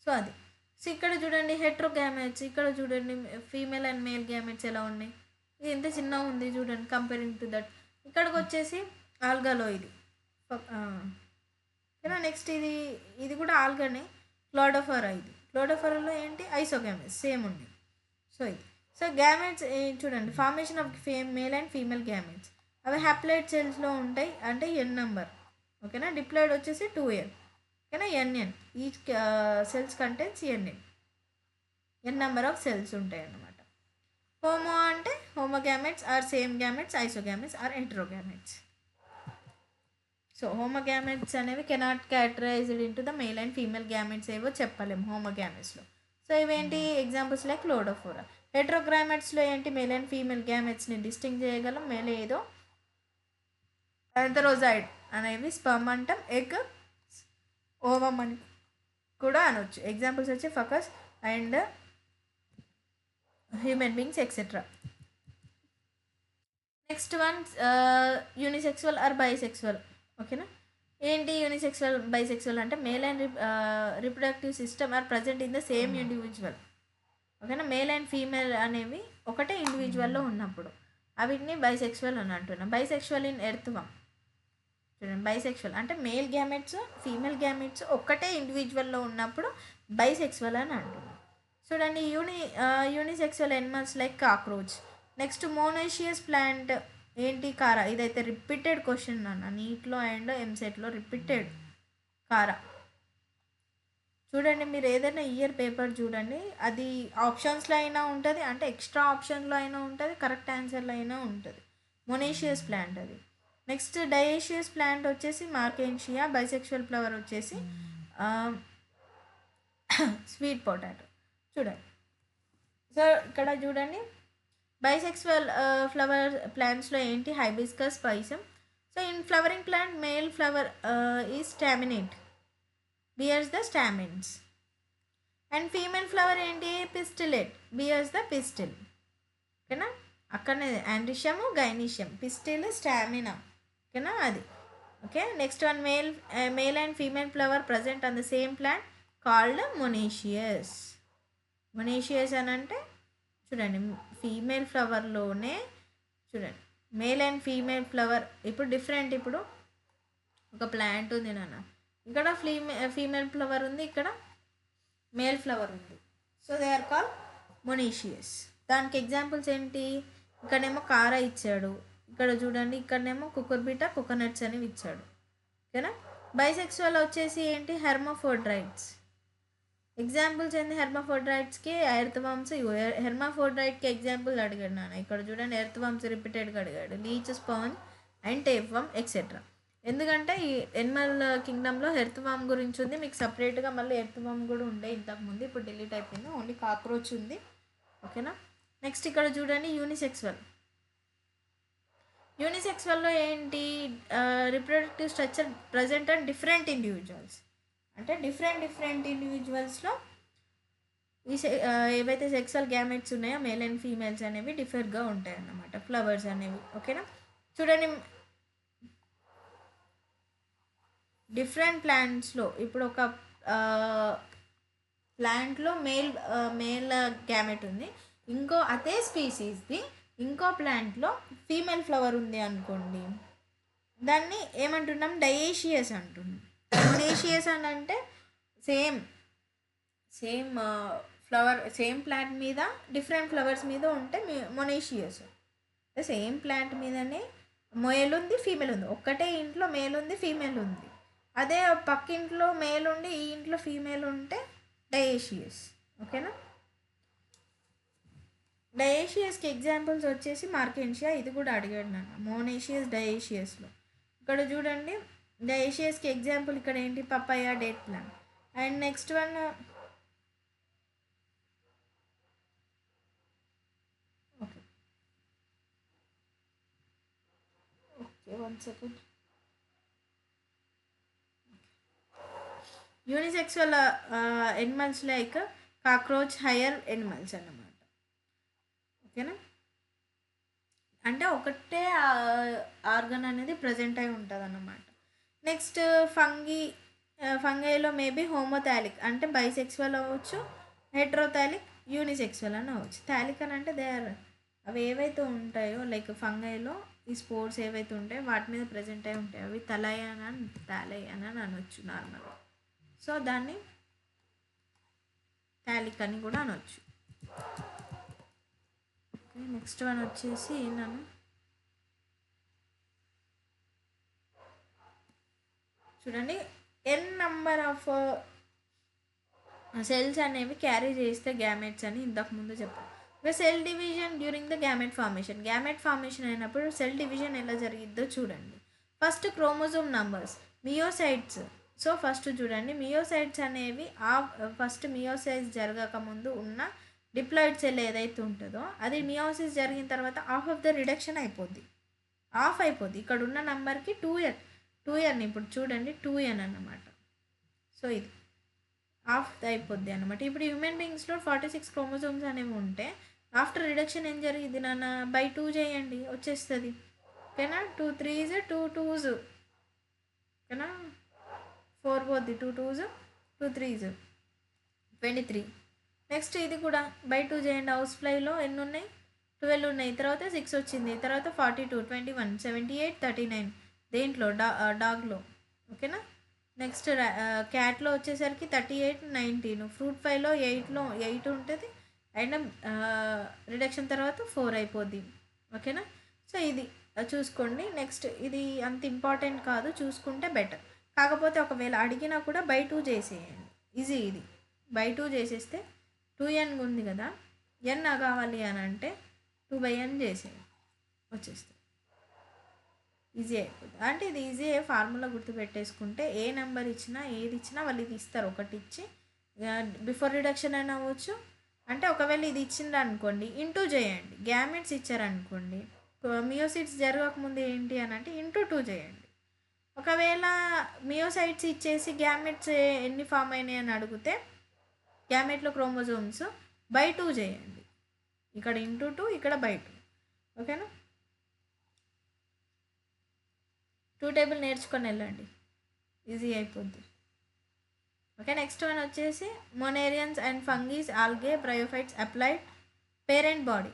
సో అది. సో ఇక్కడ చూడండి హెట్రోగ్యామెట్స్, ఇక్కడ చూడండి ఫీమేల్ అండ్ మేల్ గ్యామెట్స్ ఎలా ఉన్నాయి. ఇది ఎంత చిన్నగా ఉంది చూడండి కంపేరింగ్ టు దట్. ఇక్కడికి వచ్చేసి ఆల్గాలో ఇది. ఓకేనా. నెక్స్ట్ ఇది కూడా ఆల్గానే, క్లోడోఫోరా. ఇది క్లోడోఫోరాలో ఏంటి? ఐసోగ్యామెట్స్ సేమ్ ఉంది. సో ఇది. సో గ్యామెట్స్ చూడండి, formation of male and female gametes. అవి హ్యాప్లాయిడ్ సెల్స్లో ఉంటాయి అంటే ఎన్ నెంబర్. ఓకేనా. డిప్లాయిడ్ వచ్చేసి 2n. ఓకేనా. ఎన్ఎన్ each cells contains n number of cells ఉంటాయి అన్నమాట. హోమో అంటే homogametes or same gametes, isogametes or heterogametes. So homogametes అనేవి cannot characterized into the male and female gametes ఏవో చెప్పలేము హోమోగ్యామెట్స్లో. సో ఇవేంటి ఎగ్జాంపుల్స్ లైక్ క్లోడోఫోరా. హెట్రోగ్యామెట్స్లో ఏంటి? మేల్ అండ్ ఫీమేల్ గ్యామెట్స్ని డిస్టింగ్ చేయగలం. మేల్ ఏదో ఆంథరోజాయిడ్ అనేవి స్పర్మ్ అంటాం, ఎగ్ ఓవమ్ అని కూడా అనొచ్చు. ఎగ్జాంపుల్స్ వచ్చి Fucus and human beings etcetera. Next one unisexual or bisexual. ఓకేనా. ఏంటి యూనిసెక్సువల్ బైసెక్సువల్ అంటే male and reproductive system are present in the same individual. ఓకేనా. మేల్ అండ్ ఫీమేల్ అనేవి ఒకటే ఇండివిజువల్లో ఉన్నప్పుడు అవిటిని బైసెక్సువల్ అని అంటున్నాం. Bisexual in earthworm. చూడండి, బైసెక్సువల్ అంటే మేల్ గ్యామెట్స్ ఫీమేల్ గ్యామెట్స్ ఒక్కటే ఇండివిజువల్లో ఉన్నప్పుడు బైసెక్సువల్ అని అంటున్నాం. చూడండి unisexual animals like cockroach. Next monoecious plant ఏంటి? కారా. ఇదైతే రిపీటెడ్ క్వశ్చన్ అన్న నీట్లో అండ్ ఎంసెట్లో రిపీటెడ్. కారా. చూడండి మీరు ఏదైనా ఇయర్ పేపర్ చూడండి, అది ఆప్షన్స్లో అయినా ఉంటుంది, అంటే ఎక్స్ట్రా ఆప్షన్లో అయినా ఉంటుంది, కరెక్ట్ ఆన్సర్లో అయినా ఉంటుంది. మొనేషియస్ ప్లాంట్ అది. నెక్స్ట్ డయేషియస్ ప్లాంట్ వచ్చేసి మార్కెన్షియా. బైసెక్షువల్ ఫ్లవర్ వచ్చేసి స్వీట్ పొటాటో. చూడండి. సో ఇక్కడ చూడండి బైసెక్సువల్ ఫ్లవర్ ప్లాంట్స్లో ఏంటి? Hibiscus, Pisum. So in flowering plant male flower is staminate, bears the stamens. And female flower ఏంటి? Pistillate, bears the pistil. ఓకేనా. అక్కడనే ఆండ్రిషియం, గైనీషియం, పిస్టిల్, స్టామినా. ఓకేనా అది. Okay. Next one male and female flower present on the same plant called monoecious. Monoecious అని అంటే చూడండి female ఫ్లవర్లోనే చూడండి male and female flower ఇప్పుడు డిఫరెంట్. ఇప్పుడు ఒక ప్లాంట్ ఉంది నాన్న, ఇక్కడ ఫీమేల్ ఫ్లవర్ ఉంది, ఇక్కడ మేల్ ఫ్లవర్ ఉంది. So they are call monoecious. దానికి ఎగ్జాంపుల్స్ ఏంటి? ఇక్కడేమో కారా ఇచ్చాడు, ఇక్కడ చూడండి ఇక్కడనేమో కుకుర్బిటా, కోకోనట్స్ అనేవి ఇచ్చాడు. ఓకేనా. బైసెక్సువల్ వచ్చేసి ఏంటి? హెర్మోఫోడ్రైట్స్. ఎగ్జాంపుల్స్ ఏంటి హెర్మోఫోడ్రైట్స్కి? ఎర్త్వామ్స్. హెర్మోఫోడ్రైట్కి ఎగ్జాంపుల్ అడిగాడు నాన్న, ఇక్కడ చూడండి ఎర్త్వామ్స్ రిపీటెడ్గా అడిగాడు, లీచ్, స్పాంజ్ అండ్ టేప్వామ్ ఎక్సెట్రా. ఎందుకంటే ఈ ఎనిమల్ కింగ్డమ్లో ఎర్త్వామ్ గురించి ఉంది, మీకు సపరేట్గా మళ్ళీ ఎర్త్వామ్ కూడా ఉండే ఇంతకుముందు, ఇప్పుడు డిలీట్ అయిపోయింది, ఓన్లీ కాక్రోచ్ ఉంది. ఓకేనా. నెక్స్ట్ ఇక్కడ చూడండి యూనిసెక్సువల్. యూనిసెక్స్వల్లో ఏంటి, reproductive structure present and different individuals, అంటే డిఫరెంట్ ఇండివిజువల్స్లో ఏవైతే సెక్సువల్ గ్యామెట్స్ ఉన్నాయో మేల్ అండ్ ఫీమేల్స్ అనేవి డిఫరెంట్గా ఉంటాయి అన్నమాట, ఫ్లవర్స్ అనేవి. ఓకేనా, చూడండి డిఫరెంట్ ప్లాంట్స్లో ఇప్పుడు ఒక ప్లాంట్లో మేల్ గ్యామెట్ ఉంది, ఇంకో అదే స్పీసీస్ది ఇంకో ప్లాంట్లో ఫీమేల్ ఫ్లవర్ ఉంది అనుకోండి, దాన్ని ఏమంటున్నాం, డయేషియస్ అంటున్నాం. మొనేషియస్ అని అంటే సేమ్ ఫ్లవర్, సేమ్ ప్లాంట్ మీద డిఫరెంట్ ఫ్లవర్స్ మీద ఉంటే మొనేషియస్. సేమ్ ప్లాంట్ మీదనే మేల్ ఉంది ఫీమేల్ ఉంది, ఒక్కటే ఇంట్లో మేల్ ఉంది ఫీమేల్ ఉంది, అదే పక్కింట్లో మేల్ ఉండి ఈ ఇంట్లో ఫీమేల్ ఉంటే డయేషియస్. ఓకేనా, డయేషియస్కి ఎగ్జాంపుల్స్ వచ్చేసి మార్కెన్షియా, ఇది కూడా అడిగాడు నన్ను, మోనేషియస్ డయేషియస్లో. ఇక్కడ చూడండి డయేషియస్కి ఎగ్జాంపుల్ ఇక్కడ ఏంటి, papaya, date plant. And next one okay 1 second. Unisexual animals like cockroach, higher animals అన్నమాట. ఓకేనా, అంటే ఒకటే ఆర్గన్ అనేది ప్రజెంట్ అయి ఉంటుంది అన్నమాట. నెక్స్ట్ ఫంగైలో మేబీ హోమోథాలిక్ అంటే బైసెక్సువల్ అవ్వచ్చు, హెట్రోథాలిక్ యూనిసెక్సువల్ అని అవ్వచ్చు. థాలిక్ అని అంటే అవి ఏవైతే ఉంటాయో లైక్ ఫంగైలో ఈ స్పోర్స్ ఏవైతే ఉంటాయో వాటి మీద ప్రజెంట్ అయి ఉంటాయి, అవి థాలై అని అనొచ్చు నార్మల్గా. సో దాన్ని థాలిక్ అని కూడా అనొచ్చు. నెక్స్ట్ వన్ వచ్చేసి నన్ను చూడండి, ఎన్ నంబర్ ఆఫ్ సెల్స్ అనేవి క్యారీ చేస్తే గ్యామెట్స్ అని ఇంతకుముందు చెప్పాను. ఇక cell division during the gamete formation అయినప్పుడు సెల్ డివిజన్ ఎలా జరిగిద్దో చూడండి. First chromosome numbers, meiocytes. So first చూడండి, మియోసైట్స్ అనేవి ఫస్ట్ మియోసైజ్ జరగకముందు ఉన్న డిప్లాయిడ్ సెల్ ఏదైతే ఉంటుందో అది మియోసిస్ జరిగిన తర్వాత ఆఫ్ ఆఫ్ ద రిడక్షన్ అయిపోద్ది, ఆఫ్ అయిపోద్ది. ఇక్కడ ఉన్న నెంబర్కి 2n ఇప్పుడు చూడండి 2n అన్నమాట. సో ఇది ఆఫ్ అయిపోద్ది అనమాట. ఇప్పుడు హ్యూమన్ బీయింగ్స్లో 46 క్రోమోజోమ్స్ అనేవి ఉంటే ఆఫ్టర్ రిడక్షన్ ఏం జరిగింది నాన్న, బై 2 చేయండి వచ్చేస్తుంది. ఓకేనా, 2 3s 2 2s, ఓకేనా 4 పోద్ది, 2 2s 2 3s 23. నెక్స్ట్ ఇది కూడా బై 2 చేయండి, హౌస్ ఫ్లైలో ఎన్ని ఉన్నాయి, 12 ఉన్నాయి, తర్వాత 6 వచ్చింది, తర్వాత 42 21 78 39 దేంట్లో డాగ్లో. ఓకేనా, నెక్స్ట్ క్యాట్లో వచ్చేసరికి 38 19, ఫ్రూట్ ఫ్లైలో 8 ఉంటుంది, అండ్ రిడక్షన్ తర్వాత 4 అయిపోద్ది. ఓకేనా, సో ఇది చూసుకోండి. నెక్స్ట్ ఇది అంత ఇంపార్టెంట్ కాదు, చూసుకుంటే బెటర్. కాకపోతే ఒకవేళ అడిగినా కూడా బై 2 చేసేయండి, ఈజీ. ఇది బై 2 చేసేస్తే 2n ఉంది కదా, n కావాలి అని అంటే 2/n చేసేయండి వచ్చేస్తుంది, ఈజీ అయిపోతుంది. అంటే ఇది ఈజీ ఫార్ములా గుర్తుపెట్టేసుకుంటే ఏ నెంబర్ ఇచ్చినా ఏది ఇచ్చినా వాళ్ళు ఇది ఇస్తారు, ఒకటి ఇచ్చి బిఫోర్ రిడక్షన్ అయినా అవ్వచ్చు. అంటే ఒకవేళ ఇది ఇచ్చిండ్రు అనుకోండి ఇంటూ చేయండి, గ్యామెట్స్ ఇచ్చారనుకోండి మియోసిట్స్ జరగకముందు ఏంటి అని అంటే ఇంటూ 2 చేయండి. ఒకవేళ మియోసైట్స్ ఇచ్చేసి గ్యామెట్స్ ఎన్ని ఫామ్ అయినాయి అని అడిగితే గ్యామెట్లో క్రోమోజోమ్స్ బై 2 చేయండి, ఇక్కడ ఇంటూ 2 ఇక్కడ బై 2. ఓకేనా, 2 టేబుల్ నేర్చుకొని వెళ్ళండి, ఈజీ అయిపోద్ది. ఓకే, నెక్స్ట్ వన్ వచ్చేసి monerans and fungi, algae, bryophytes haploid parent body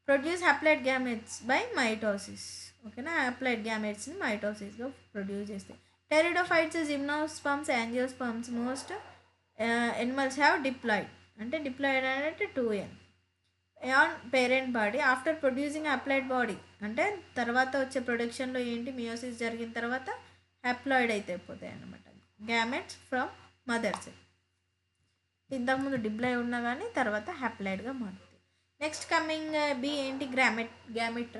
produce haploid gametes by mitosis. ఓకేనా, అప్లైడ్ గ్యామెట్స్ని మైటోసిస్లో ప్రొడ్యూస్ చేస్తాయి. Pteridophytes, gymnosperms, angiosperms, most animals have diploid, అంటే డిప్లాయిడ్ అంటే 2n on parent body after producing haploid body, అంటే తర్వాత వచ్చే ప్రొడక్షన్లో ఏంటి మియోసిస్ జరిగిన తర్వాత హ్యాప్లాయిడ్ అయితే అయిపోతాయి అన్నమాట గ్యామెట్స్ ఫ్రమ్ మదర్ సెల్. ఇంతకుముందు డిప్లాయిడ్ ఉన్నా కానీ తర్వాత హ్యాప్లాయిడ్గా మారుతుంది. నెక్స్ట్ కమింగ్ బి ఏంటి, గ్యామెట్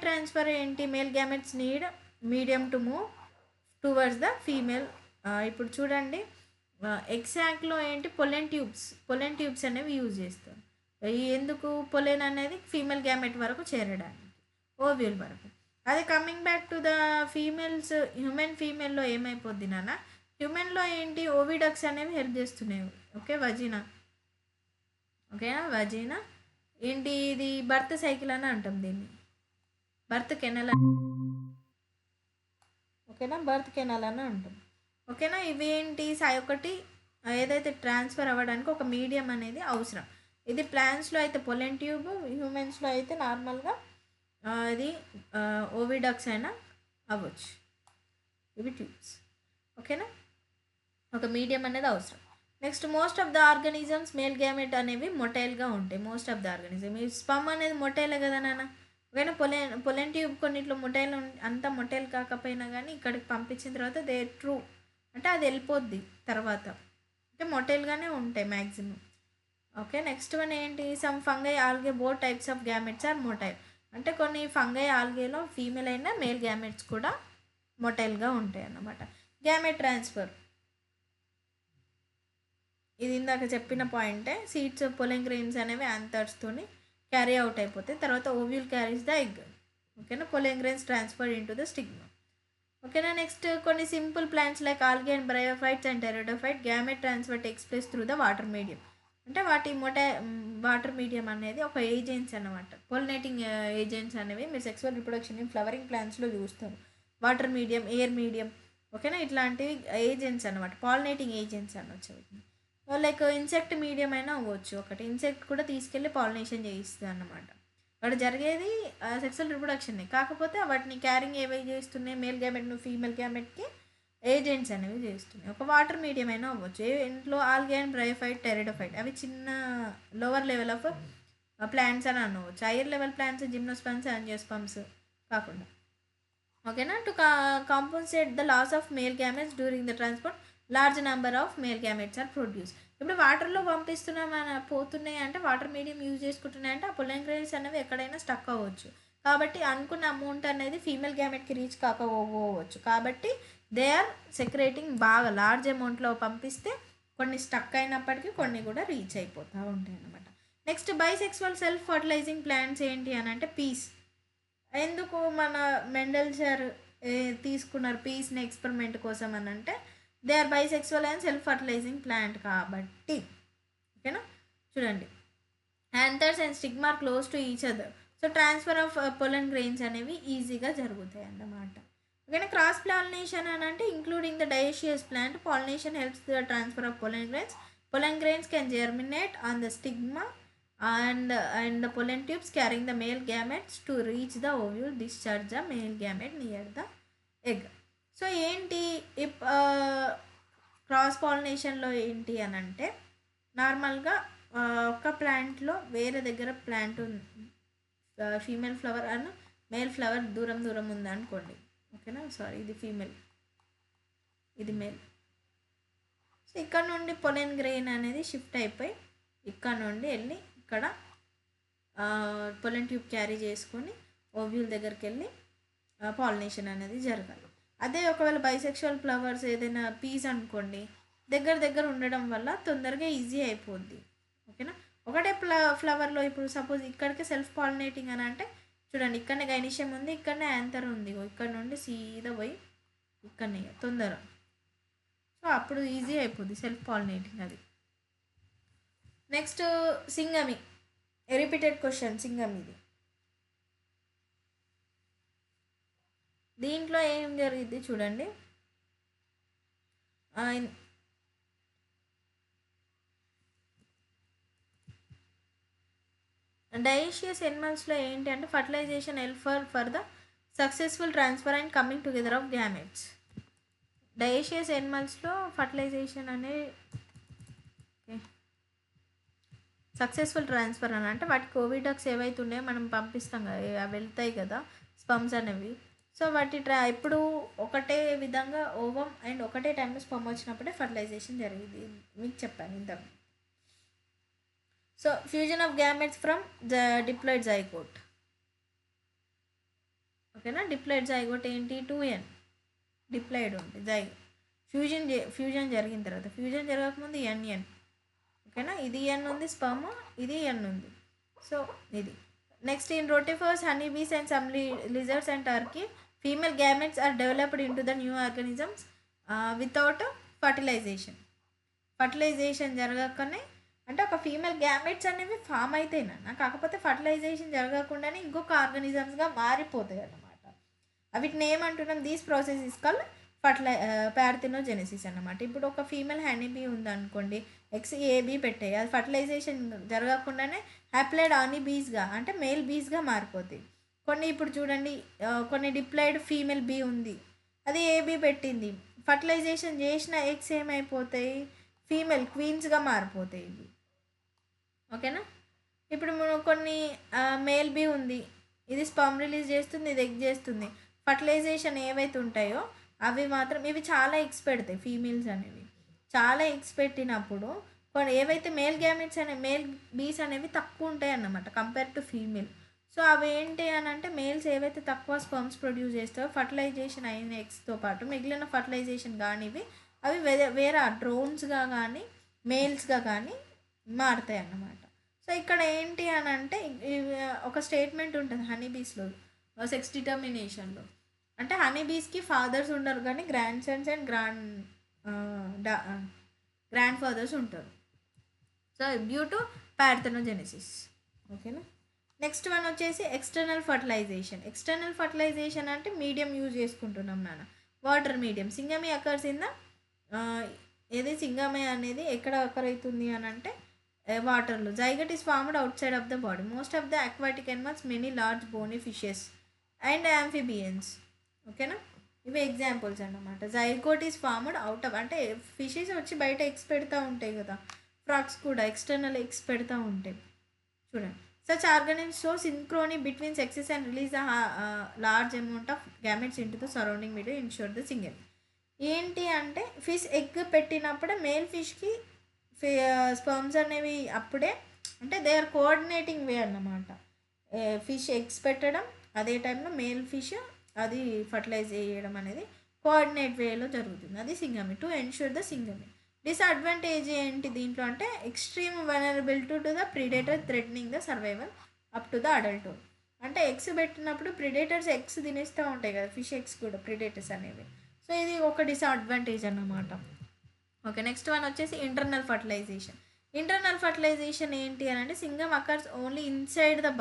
ట్రాన్స్ఫర్ ఏంటి, male gametes need medium to move towards the female. ఇప్పుడు చూడండి ఎగ్జాక్ట్లో ఏంటి పొలెన్ ట్యూబ్స్ అనేవి యూజ్ చేస్తారు. ఎందుకు పొలెన్ అనేది ఫీమేల్ గ్యామెట్ వరకు చేరడానికి. ఓవ్యూల్ వరకు. అదే coming back to the females, human ఫీమేల్లో ఏమైపోద్ది నాన్న, హ్యూమన్లో ఏంటి ఓవిడక్స్ అనేవి హెల్ప్ చేస్తున్నాయి. Okay, vagina. ఓకేనా, వజీనా ఏంటి, ఇది బర్త్ సైకిల్ అని అంటాం దీన్ని, బర్త్ కెనల్. ఓకేనా, బర్త్ కెనాల్ అని అంటాం. ఓకేనా, ఇవేంటి ఒకటి ఏదైతే ట్రాన్స్ఫర్ అవ్వడానికి ఒక మీడియం అనేది అవసరం. ఇది ప్లాంట్స్లో అయితే పొలెన్ ట్యూబ్, హ్యూమన్స్లో అయితే నార్మల్గా ఇది ఓవిడక్స్ అయినా అవ్వచ్చు, ఇవి ట్యూబ్స్. ఓకేనా, ఒక మీడియం అనేది అవసరం. Next most of the organisms male gamete అనేవి మొటైల్గా ఉంటాయి. మోస్ట్ ఆఫ్ ద ఆర్గానిజం, ఈ స్పమ్ అనేది మొటైలే కదా నాన్న. ఓకేనా, పొలెన్ ట్యూబ్ కొన్నిట్లో మొటైల్ అంతా మొటైల్ కాకపోయినా కానీ ఇక్కడికి పంపించిన తర్వాత దే ట్రూ అంటే అది వెళ్ళిపోద్ది తర్వాత, అంటే మొటైల్గానే ఉంటాయి మ్యాక్సిమం. ఓకే, నెక్స్ట్ వన్ ఏంటి, some fungi algae both types of gametes are motile. అంటే కొన్ని ఫంగై ఆల్గేలో ఫీమేల్ అయినా మేల్ గ్యామెట్స్ కూడా మొటైల్గా ఉంటాయి అన్నమాట. గ్యామెట్ ట్రాన్స్ఫర్, ఇది ఇందాక చెప్పిన పాయింటే, సీడ్స్ పొలెన్ గ్రెయిన్స్ అనేవి యాంథర్స్తోని క్యారీ అవుట్ అయిపోతాయి. తర్వాత ఓవ్యూల్ క్యారీస్ ద ఎగ్. ఓకేనా, pollen grains transfer in to the stigma. ఓకేనా, నెక్స్ట్ కొన్ని simple plants like algae and bryophytes and pteridophyte gamete transfer takes place through the water medium. అంటే వాటి water medium అనేది ఒక agents అన్నమాట, పోలినేటింగ్ agents అనేవి మీరు సెక్సువల్ రిప్రొడక్షన్ ఇన్ ఫ్లవరింగ్ ప్లాంట్స్లో చూస్తారు. వాటర్ మీడియం, ఎయిర్ మీడియం, ఓకేనా, ఇట్లాంటివి ఏజెంట్స్ అనమాట, పాలినేటింగ్ ఏజెంట్స్ అనవచ్చు. లైక్ ఇన్సెక్ట్ మీడియం అయినా అవ్వచ్చు, ఒకటి ఇన్సెక్ట్ కూడా తీసుకెళ్ళి పాలినేషన్ చేయిస్తుంది అన్నమాట. అక్కడ జరిగేది సెక్సువల్ రిప్రొడక్షన్ని, కాకపోతే వాటిని క్యారింగ్ ఏవై చేస్తున్నాయి, మేల్ గ్యామెట్ ఫీమేల్ గ్యామెట్కి ఏజెంట్స్ అనేవి చేస్తున్నాయి. ఒక వాటర్ మీడియం అయినా అవ్వచ్చు, ఇంట్లో ఆల్గే అండ్ బ్రయోఫైట్, టెరిడోఫైట్ అవి చిన్న లోవర్ లెవెల్ ఆఫ్ ప్లాంట్స్ అని అనవచ్చు. Higher level plants gymnosperms, angiosperms కాకుండా. ఓకేనా, to compensate the loss of male gametes during the transport large number of male gametes are produce. ఇప్పుడు వాటర్లో పంపిస్తున్నాం పోతున్నాయి అంటే, వాటర్ మీడియం యూజ్ చేసుకుంటున్నాయి అంటే, ఆ పొలెన్ గ్రెయిన్స్ అనేవి ఎక్కడైనా స్టక్ అవ్వచ్చు. కాబట్టి అనుకున్న అమౌంట్ అనేది ఫీమేల్ గ్యామెట్కి రీచ్ కాకపోవచ్చు. కాబట్టి దే ఆర్ సెక్రేటింగ్, బాగా లార్జ్ అమౌంట్లో పంపిస్తే కొన్ని స్టక్ అయినప్పటికీ కొన్ని కూడా రీచ్ అయిపోతూ ఉంటాయి అన్నమాట. Next bisexual self fertilising plants ఏంటి అని అంటే పీస్. ఎందుకు మన మెండల్ సార్ తీసుకున్నారు పీస్ని ఎక్స్పెరిమెంట్ కోసం అని అంటే, they are bisexual and self fertilizing plant కాబట్టి. ఓకేనా, చూడండి, anthers and stigma close to each other, so transfer of pollen grains అనేవి ఈజీగా జరుగుతాయి అన్నమాట. ఓకేనా, క్రాస్ పాలినేషన్ అని అంటే including the dioecious plant pollination helps the transfer of pollen grains. Pollen grains can germinate on the stigma and the pollen tubes carrying the male gametes to reach the ovule, discharge the male gamete near the egg. So ఏంటి cross పాలినేషన్లో ఏంటి అని అంటే, నార్మల్గా ఒక ప్లాంట్లో వేరే దగ్గర plant female flower and male flower దూరం దూరం ఉంది అనుకోండి. ఓకేనా, సారీ, ఇది ఫీమేల్, ఇది మేల్. సో ఇక్కడ నుండి పొలెన్ గ్రెయిన్ అనేది షిఫ్ట్ అయిపోయి ఇక్కడ నుండి వెళ్ళి ఇక్కడ పొలెన్ ట్యూబ్ క్యారీ చేసుకొని ఓవ్యూల్ దగ్గరికి వెళ్ళి పాలినేషన్ అనేది జరగాలి. అదే ఒకవేళ బైసెక్షువల్ ఫ్లవర్స్ ఏదైనా పీస్ అనుకోండి, దగ్గర దగ్గర ఉండడం వల్ల తొందరగా ఈజీ అయిపోద్ది. ఓకేనా, ఒకటే ఫ్లవర్లో ఇప్పుడు సపోజ్ ఇక్కడికి సెల్ఫ్ పాలినేటింగ్ అని అంటే, చూడండి ఇక్కడనే గైనిషియం ఉంది, ఇక్కడనే యాంథర్ ఉంది, ఇక్కడ నుండి సీదా పోయి ఇక్కడనే తొందర, సో అప్పుడు ఈజీ అయిపోద్ది సెల్ఫ్ పాలినేటింగ్ అది. నెక్స్ట్ సింగమి, రిపీటెడ్ క్వశ్చన్ సింగమిది. దీంట్లో ఏం జరిగింది చూడండి, డయేషియస్ ఎనిమల్స్లో ఏంటి అంటే fertilization help for the successful transfer and coming together of gametes. Dioecious ఎనిమల్స్లో ఫర్టిలైజేషన్ అనే సక్సెస్ఫుల్ ట్రాన్స్ఫర్ అని అంటే వాటి కోవిడక్స్ ఏవైతే ఉన్నాయో మనం పంపిస్తాం కదా, అవి వెళ్తాయి కదా స్పమ్స్ అనేవి. సో వాటి ఎప్పుడు ఒకటే విధంగా ఓవం అండ్ ఒకటే టైంలో స్పమ్ వచ్చినప్పుడే ఫర్టిలైజేషన్ జరిగింది, మీకు చెప్పాను ఇంత. So fusion of gametes from the diploid zygote. ఓకేనా, డిప్లాయిడ్ జైగోట్ ఏంటి 2n డిప్లాయిడ్ ఉంది, ఫ్యూజన్ జరిగిన తర్వాత, ఫ్యూజన్ జరగకముందు n. ఓకేనా, ఇది n ఉంది స్పర్మ్, ఇది n ఉంది. సో ఇది next in rotifers, honeybees and some lizards and turkey, female gametes are developed into the new organisms without fertilization. Fertilization జరగకనే అంటే ఒక ఫీమేల్ గ్యామెట్స్ అనేవి ఫామ్ అయితేనా, కాకపోతే ఫర్టిలైజేషన్ జరగకుండానే ఇంకొక ఆర్గానిజమ్స్గా మారిపోతాయి అన్నమాట. వీటిని ఏమంటున్నాం, దీస్ ప్రాసెస్ ఇస్ కాల్డ్ పార్థెనోజెనెసిస్ అన్నమాట. ఇప్పుడు ఒక ఫీమేల్ హనీబీ ఉందనుకోండి, ఎక్స్ ఏబీ పెట్టాయి, అది ఫర్టిలైజేషన్ జరగకుండానే హ్యాప్లైడ్ ఆనీబీస్గా అంటే మేల్ బీస్గా మారిపోతాయి. కొన్ని ఇప్పుడు చూడండి, కొన్ని డిప్లాయిడ్ ఫీమేల్ బీ ఉంది, అది ఏబీ పెట్టింది, ఫర్టిలైజేషన్ చేసిన ఎగ్స్ ఏమైపోతాయి, ఫీమేల్ క్వీన్స్గా మారిపోతాయి ఇవి. ఓకేనా. ఇప్పుడు కొన్ని మేల్ బీ ఉంది, ఇది స్పర్మ్ రిలీజ్ చేస్తుంది, ఇది ఎగ్ చేస్తుంది, ఫర్టిలైజేషన్ ఏవైతే ఉంటాయో అవి మాత్రం ఇవి చాలా ఎగ్స్ పెడతాయి, ఫీమేల్స్ అనేవి చాలా ఎగ్స్ పెట్టినప్పుడు కొన్ని ఏవైతే మేల్ గ్యామెట్స్ అనే మేల్ బీస్ అనేవి తక్కువ ఉంటాయి అన్నమాట కంపేర్ టు ఫీమేల్. సో అవి ఏంటి అని అంటే మేల్స్ ఏవైతే తక్కువ స్పర్మ్స్ ప్రొడ్యూస్ చేస్తాయో ఫర్టిలైజేషన్ అయిన ఎగ్స్తో పాటు మిగిలిన ఫర్టిలైజేషన్ కానివి అవి వేరే డ్రోన్స్గా కానీ మేల్స్గా కానీ మారుతాయి అన్నమాట. సో ఇక్కడ ఏంటి అని అంటే ఒక స్టేట్మెంట్ ఉంటుంది హనీబీస్లో సెక్స్ డిటర్మినేషన్లో, అంటే హనీబీస్కి ఫాదర్స్ ఉండరు కానీ grandsons and grandfathers ఉంటారు. So due to parthenogenesis. ఓకేనా. నెక్స్ట్ వన్ వచ్చేసి ఎక్స్టర్నల్ ఫర్టిలైజేషన్. ఎక్స్టర్నల్ ఫర్టిలైజేషన్ అంటే మీడియం యూజ్ చేసుకుంటున్నాం నాన్న, water medium. Syngamy occurs in the ఏది సింగమే అనేది ఎక్కడ అకర్ అవుతుంది అని అంటే వాటర్లో. Zygote is formed outside of the body. Most of the aquatic animals, many large bony fishes and amphibians. ఓకేనా. ఇవి ఎగ్జాంపుల్స్ అన్నమాట. Zygote is formed out of అంటే ఫిషెస్ వచ్చి బయట ఎగ్స్ పెడతా ఉంటాయి కదా, ఫ్రాక్స్ కూడా ఎక్స్టర్నల్ ఎగ్స్ పెడతా ఉంటాయి చూడండి. Such organisms show synchrony between sexes and release the large amount of gametes in to the surrounding medium ensure the single. ఏంటి అంటే ఫిష్ ఎగ్ పెట్టినప్పుడే మేల్ ఫిష్కి స్పర్మ్స్ అనేవి అప్పుడే అంటే దే ఆర్ కోఆర్డినేటింగ్ వే అన్నమాట. ఫిష్ ఎగ్స్ పెట్టడం అదే టైంలో మేల్ ఫిష్ అది ఫర్టిలైజ్ చేయడం అనేది కోఆర్డినేట్ వేలో జరుగుతుంది, అది సింగమి టు ఎన్ష్యూర్ ద సింగమి. డిసడ్వాంటేజ్ ఏంటి దీంట్లో అంటే extreme vulnerability to the predator threatening the survival up to the adulthood. అంటే ఎగ్స్ పెట్టినప్పుడు ప్రిడేటర్స్ ఎగ్స్ తినేస్తూ ఉంటాయి కదా, ఫిష్ ఎగ్స్ కూడా ప్రిడేటర్స్ అనేవి. సో ఇది ఒక డిసడ్వాంటేజ్ అన్నమాట. ఓకే. నెక్స్ట్ వన్ వచ్చేసి ఇంటర్నల్ ఫర్టిలైజేషన్. ఇంటర్నల్ ఫర్టిలైజేషన్ ఏంటి అని అంటే Singam occurs only inside the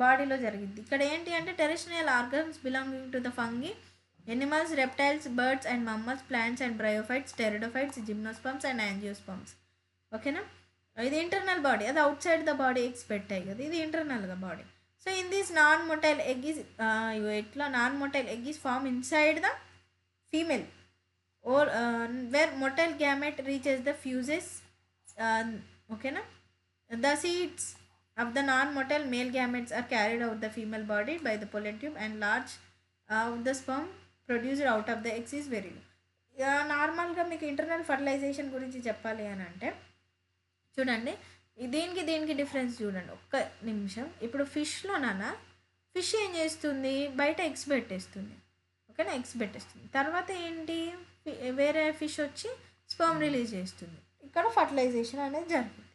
బాడీలో జరిగింది. ఇక్కడ ఏంటి అంటే terrestrial organs belonging to the fungi, animals, reptiles, birds and mammals, plants and bryophytes, pteridophytes, gymnosperms and angiosperms. ఓకేనా. ఇది ఇంటర్నల్ బాడీ, అది outside the body eggs పెట్టాయి కదా, ఇది ఇంటర్నల్గా body. So in this non motile egg is ఎట్లా non motile egg is form inside the female or where motile gamete reaches the fuses. Okay na, the seeds of the non-motile male gametes are carried out the female body by the pollen tube and large of the sperm produced out of the eggs is very low. నార్మల్గా మీకు internal fertilisation గురించి చెప్పాలి అని అంటే చూడండి, దీనికి difference చూడండి ఒక్క నిమిషం. ఇప్పుడు ఫిష్లో నాన్న ఫిష్ ఏం చేస్తుంది, బయట ఎగ్స్ పెట్టేస్తుంది. ఓకేనా, ఎగ్స్ పెట్టేస్తుంది. తర్వాత ఏంటి, వేరే ఫిష్ వచ్చి స్పర్మ్ రిలీజ్ చేస్తుంది, ఇక్కడ ఫర్టిలైజేషన్ అనేది జరుగుతుంది.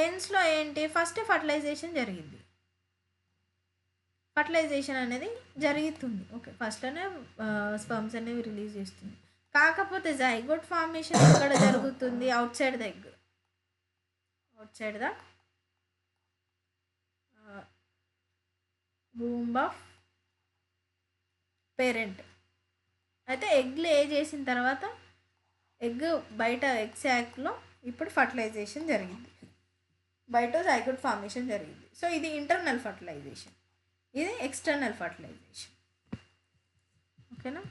హెన్స్లో ఏంటి, ఫస్ట్ ఫర్టిలైజేషన్ జరిగింది, ఫర్టిలైజేషన్ అనేది జరుగుతుంది. ఓకే, ఫస్ట్లోనే స్పర్మ్స్ అనేవి రిలీజ్ చేస్తుంది. కాకపోతే జైగోట్ ఫార్మేషన్ ఎక్కడ జరుగుతుంది, out side the egg, out side the womb of parent. అయితే ఎగ్ లే చేసిన తర్వాత ఎగ్ బయట ఎగ్ శాక్లో ఇప్పుడు ఫర్టిలైజేషన్ జరిగింది, బయట జైగోట్ ఫార్మేషన్ జరిగింది. సో ఇది ఇంటర్నల్ ఫర్టిలైజేషన్, ఇది ఎక్స్టర్నల్ ఫర్టిలైజేషన్. ఓకేనా.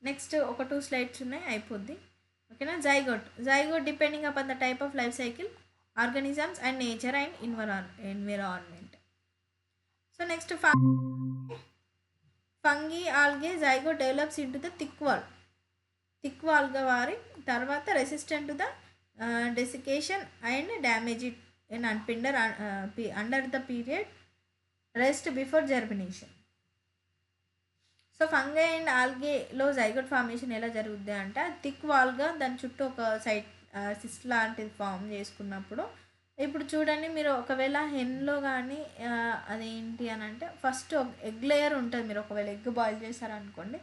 నెక్స్ట్ ఒక 2 స్లైడ్స్ ఉన్నాయి, అయిపోద్ది. ఓకేనా. Zygote depending upon the type of life cycle, organisms and nature and environment. So next fungi algae zygote develops into the thick వాల్గా వారి తర్వాత resistant to the desiccation and damage it in అన్పిండర్ under the period rest before germination. So fungi and ఆల్గేలో zygote formation ఎలా జరుగుద్ది అంటే thick వాల్గా దాని చుట్టూ ఒక సిస్ట్ లాంటిది ఫామ్ చేసుకున్నప్పుడు ఇప్పుడు చూడండి, మీరు ఒకవేళ హెన్లో కానీ అదేంటి అని అంటే ఫస్ట్ ఎగ్ లేయర్ ఉంటుంది. మీరు ఒకవేళ ఎగ్ బాయిల్ చేశారనుకోండి,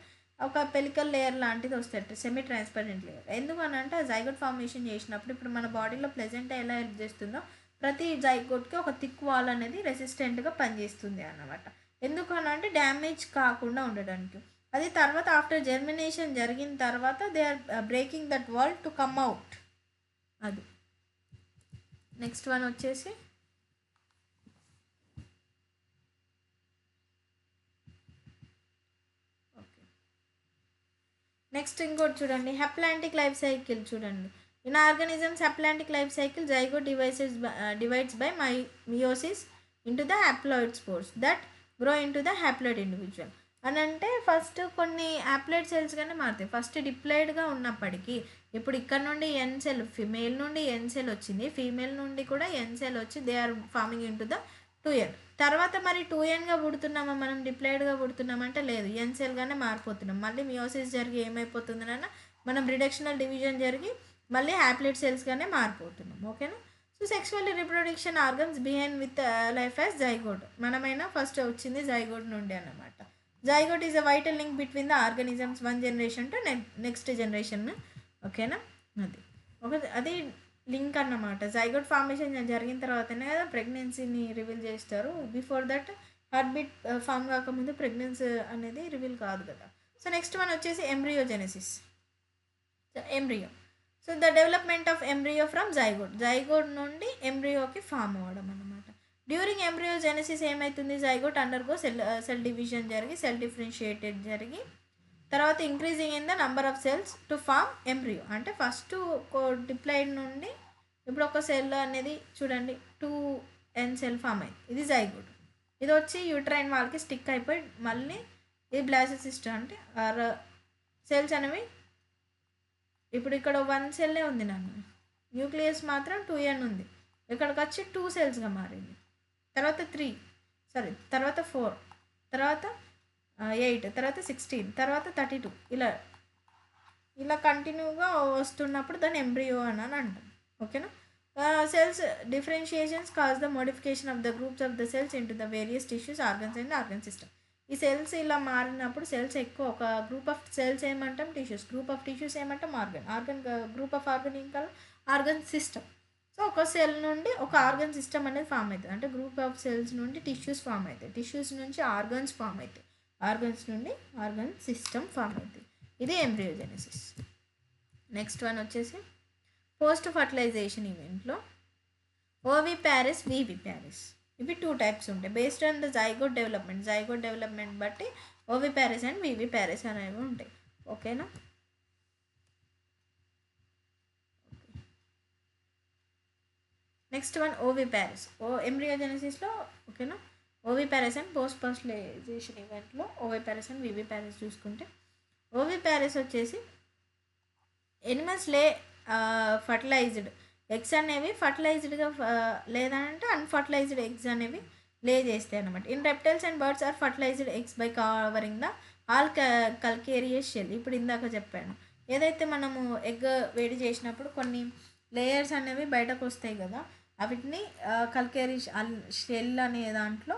ఒక పెలికల్ లేయర్ లాంటిది వస్తుంది, సెమీ ట్రాన్స్పరెంట్ లేయర్. ఎందుకు అని అంటే జైగోట్ ఫార్మేషన్ చేసినప్పుడు ఇప్పుడు మన బాడీలో ప్లెజెంటా ఎలా హెల్ప్ చేస్తుందో ప్రతి జైగోట్కి ఒక థిక్ వాల్ అనేది రెసిస్టెంట్గా పనిచేస్తుంది అన్నమాట. ఎందుకు అని అంటే డ్యామేజ్ కాకుండా ఉండడానికి. అది తర్వాత ఆఫ్టర్ జర్మినేషన్ జరిగిన తర్వాత they are breaking that wall to come out. అది నెక్స్ట్ వన్ వచ్చేసి ఓకే, నెక్స్ట్ ఇంకోటి చూడండి, హెప్లాంటిక్ లైఫ్ సైకిల్ చూడండి. In organisms haplontic life cycle zygote divides by meiosis into the haploid spores that grow into the haploid individual. అని అంటే first కొన్ని haploid సెల్స్గానే మారుతాయి. First డిప్లాయిడ్గా ఉన్నప్పటికీ ఇప్పుడు ఇక్కడ నుండి ఎన్ సెల్, ఫిమేల్ నుండి ఎన్ సెల్ వచ్చింది, ఫీమేల్ నుండి కూడా ఎన్ సెల్ వచ్చి they are forming into the 2n. తర్వాత మరి 2nగా పుడుతున్నామా మనం, డిప్లాయిడ్గా పుడుతున్నామంటే లేదు, ఎన్ సెల్గానే మారిపోతున్నాం. మళ్ళీ మియోసిస్ జరిగి ఏమైపోతుందన్న మనం రిడక్షనల్ డివిజన్ జరిగి మళ్ళీ హ్యాప్లాయిడ్ సెల్స్గానే మారిపోతున్నాం. ఓకేనా. So sexual reproduction organs behind with life as zygote. మనమైనా ఫస్ట్ వచ్చింది జైగోట్ నుండి అన్నమాట. Zygote is a vital link between the organisms one generation to next generation. ఓకేనా. అది లింక్ అన్నమాట. జైగోట్ ఫార్మేషన్ జరిగిన తర్వాతనే కదా ప్రెగ్నెన్సీని రివీల్ చేస్తారు. Before that heart beat form కాకముందు ప్రెగ్నెన్సీ అనేది రివీల్ కాదు కదా. సో నెక్స్ట్ వన్ వచ్చేసి embryogenesis. Embryo, so the development of embryo from zygote నుండి ఎంబ్రియోకి ఫామ్ అవ్వడం అన్నమాట. డ్యూరింగ్ ఎంబ్రియోజెనసిస్ ఏమవుతుంది, జైగోట్ అండర్గో సెల్ డివిజన్ జరిగి సెల్ డిఫరెన్షియేటెడ్ జరిగి తర్వాత increasing in the number of cells to form embryo. అంటే ఫస్ట్ డిప్లాయిడ్ నుండి ఇప్పుడు ఒక సెల్ అనేది చూడండి 2n సెల్ ఫామ్ అయింది, ఇది జైగోట్. ఇది వచ్చి యూట్రైన్ వాళ్ళకి స్టిక్ అయిపోయి మళ్ళీ ఇది బ్లాస్టోసిస్ట్ అంటే సెల్స్ అనేవి ఇప్పుడు ఇక్కడ 1 సెల్లే ఉంది నన్ను, న్యూక్లియస్ మాత్రం 2n ఉంది, ఇక్కడికి వచ్చి 2 సెల్స్గా మారింది. తర్వాత 4, తర్వాత 8, తర్వాత 16, తర్వాత 32, ఇలా కంటిన్యూగా వస్తున్నప్పుడు దాన్ని ఎంబ్రియో అని అంటాం. ఓకేనా. Cells differentiations cause the modification of the groups of the cells into the various tissues organs and organ system. ఈ సెల్స్ ఇలా మారినప్పుడు సెల్స్ ఎక్కువ, ఒక గ్రూప్ ఆఫ్ సెల్స్ ఏమంటాం టిష్యూస్, గ్రూప్ ఆఫ్ టిష్యూస్ ఏమంటాం ఆర్గన్ గ్రూప్ ఆఫ్ ఆర్గన్ ఇంకా organ system. So ఒక cell నుండి ఒక ఆర్గన్ సిస్టమ్ అనేది ఫామ్ అవుతుంది. అంటే గ్రూప్ ఆఫ్ సెల్స్ నుండి టిష్యూస్ ఫామ్ అవుతాయి, టిష్యూస్ నుంచి ఆర్గన్స్ ఫామ్ అవుతాయి, ఆర్గన్స్ నుండి ఆర్గన్ సిస్టమ్ ఫామ్ అవుతుంది. ఇది ఎంబ్రియోజెనసిస్. నెక్స్ట్ వన్ వచ్చేసి పోస్ట్ ఫర్టిలైజేషన్ ఈవెంట్లో ఓవిపారిస్, వివిపారిస్, ఇవి 2 టైప్స్ ఉంటాయి based on the zygote development బట్టి ఓవిపారిస్ అండ్ వివిపారిస్ అనేవి ఉంటాయి. ఓకేనా. నెక్స్ట్ వన్ ఓవిపారిస్, ఎంబ్రియోజెనసిస్లో. ఓకేనా. ఓవిపారిస్ అండ్ పోస్ట్ ఫర్టిలైజేషన్ ఈవెంట్లో ఓవిపారిస్ అండ్ వివిపారిస్ చూసుకుంటే, ఓవిపారిస్ వచ్చేసి ఎనిమల్స్ లే ఫర్టిలైజ్డ్ ఎగ్స్ అనేవి ఫర్టిలైజ్డ్గా లేదంటే అన్ఫర్టిలైజ్డ్ ఎగ్స్ అనేవి లే చేస్తాయి అన్నమాట. In reptiles and birds are fertilized eggs by covering the all calcareous shell. ఇప్పుడు ఇందాక చెప్పాను, ఏదైతే మనము ఎగ్ వేడి చేసినప్పుడు కొన్ని లేయర్స్ అనేవి బయటకు వస్తాయి కదా, వీటిని కల్కేరియస్ షెల్ అనే దాంట్లో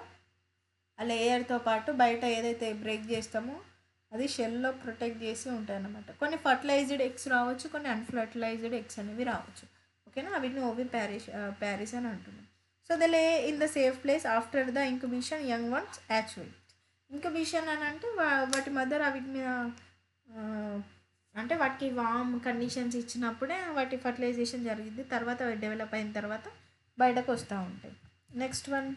ఆ లేయర్తో పాటు బయట ఏదైతే బ్రేక్ చేస్తామో అది షెల్లో ప్రొటెక్ట్ చేసి ఉంటాయి అన్నమాట. కొన్ని ఫర్టిలైజ్డ్ ఎగ్స్ రావచ్చు, కొన్ని అన్ఫర్టిలైజ్డ్ ఎగ్స్ అనేవి రావచ్చు. ఓకేనా. వీటిని ప్యారిస్ అని అంటున్నాం. సో దే లే in the safe place after the incubation young ones actual. Incubation అని అంటే వాటి మధ్య వీటి మీద అంటే వాటికి వామ్ కండిషన్స్ ఇచ్చినప్పుడే వాటి ఫర్టిలైజేషన్ జరిగింది, తర్వాత డెవలప్ అయిన తర్వాత బయటకు వస్తూ ఉంటాయి. నెక్స్ట్ వన్,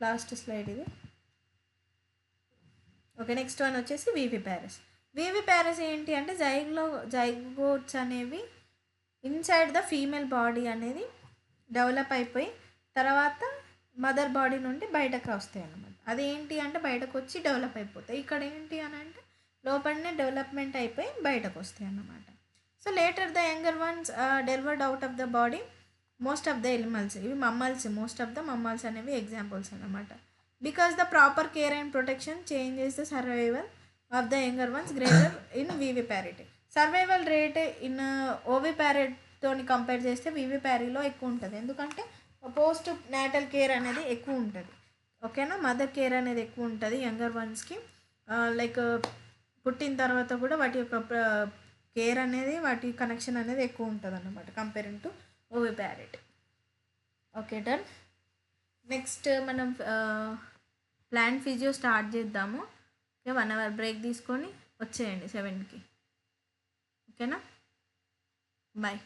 లాస్ట్ స్లైడ్ ఇది. ఓకే, నెక్స్ట్ వన్ వచ్చేసి వివిపారిస్ ఏంటి అంటే జైగోట్స్ అనేవి ఇన్సైడ్ ద ఫీమేల్ బాడీ అనేది డెవలప్ అయిపోయి తర్వాత మదర్ బాడీ నుండి బయటకు వస్తాయి అన్నమాట. అదేంటి అంటే బయటకు వచ్చి డెవలప్ అయిపోతాయి. ఇక్కడ ఏంటి అని అంటే లోపలనే డెవలప్మెంట్ అయిపోయి బయటకు వస్తాయి అన్నమాట. So later the younger ones delivered out of the body most of the animals, ఇవి మోస్ట్ ఆఫ్ ద మమ్మల్స్ అనేవి ఎగ్జాంపుల్స్ అన్నమాట. Because the proper care and protection changes the survival of the younger ones greater in viviparity. Survival rate in oviparity తోని compare చేస్తే వివి ప్యారీలో ఎక్కువ ఉంటుంది. ఎందుకంటే post natal care అనేది ఎక్కువ ఉంటుంది. ఓకేనా, మదర్ కేర్ అనేది ఎక్కువ ఉంటుంది యంగర్ వన్స్కి. లైక్ పుట్టిన తర్వాత కూడా వాటి యొక్క కేర్ అనేది, వాటి కనెక్షన్ అనేది ఎక్కువ ఉంటుంది అన్నమాట comparing to oviparity. Okay done. Next మనం ప్లాంట్ ఫిజియో స్టార్ట్ చేద్దాము. ఓకే, 1 hour బ్రేక్ తీసుకొని వచ్చేయండి 7కి. ఓకేనా, బాయ్.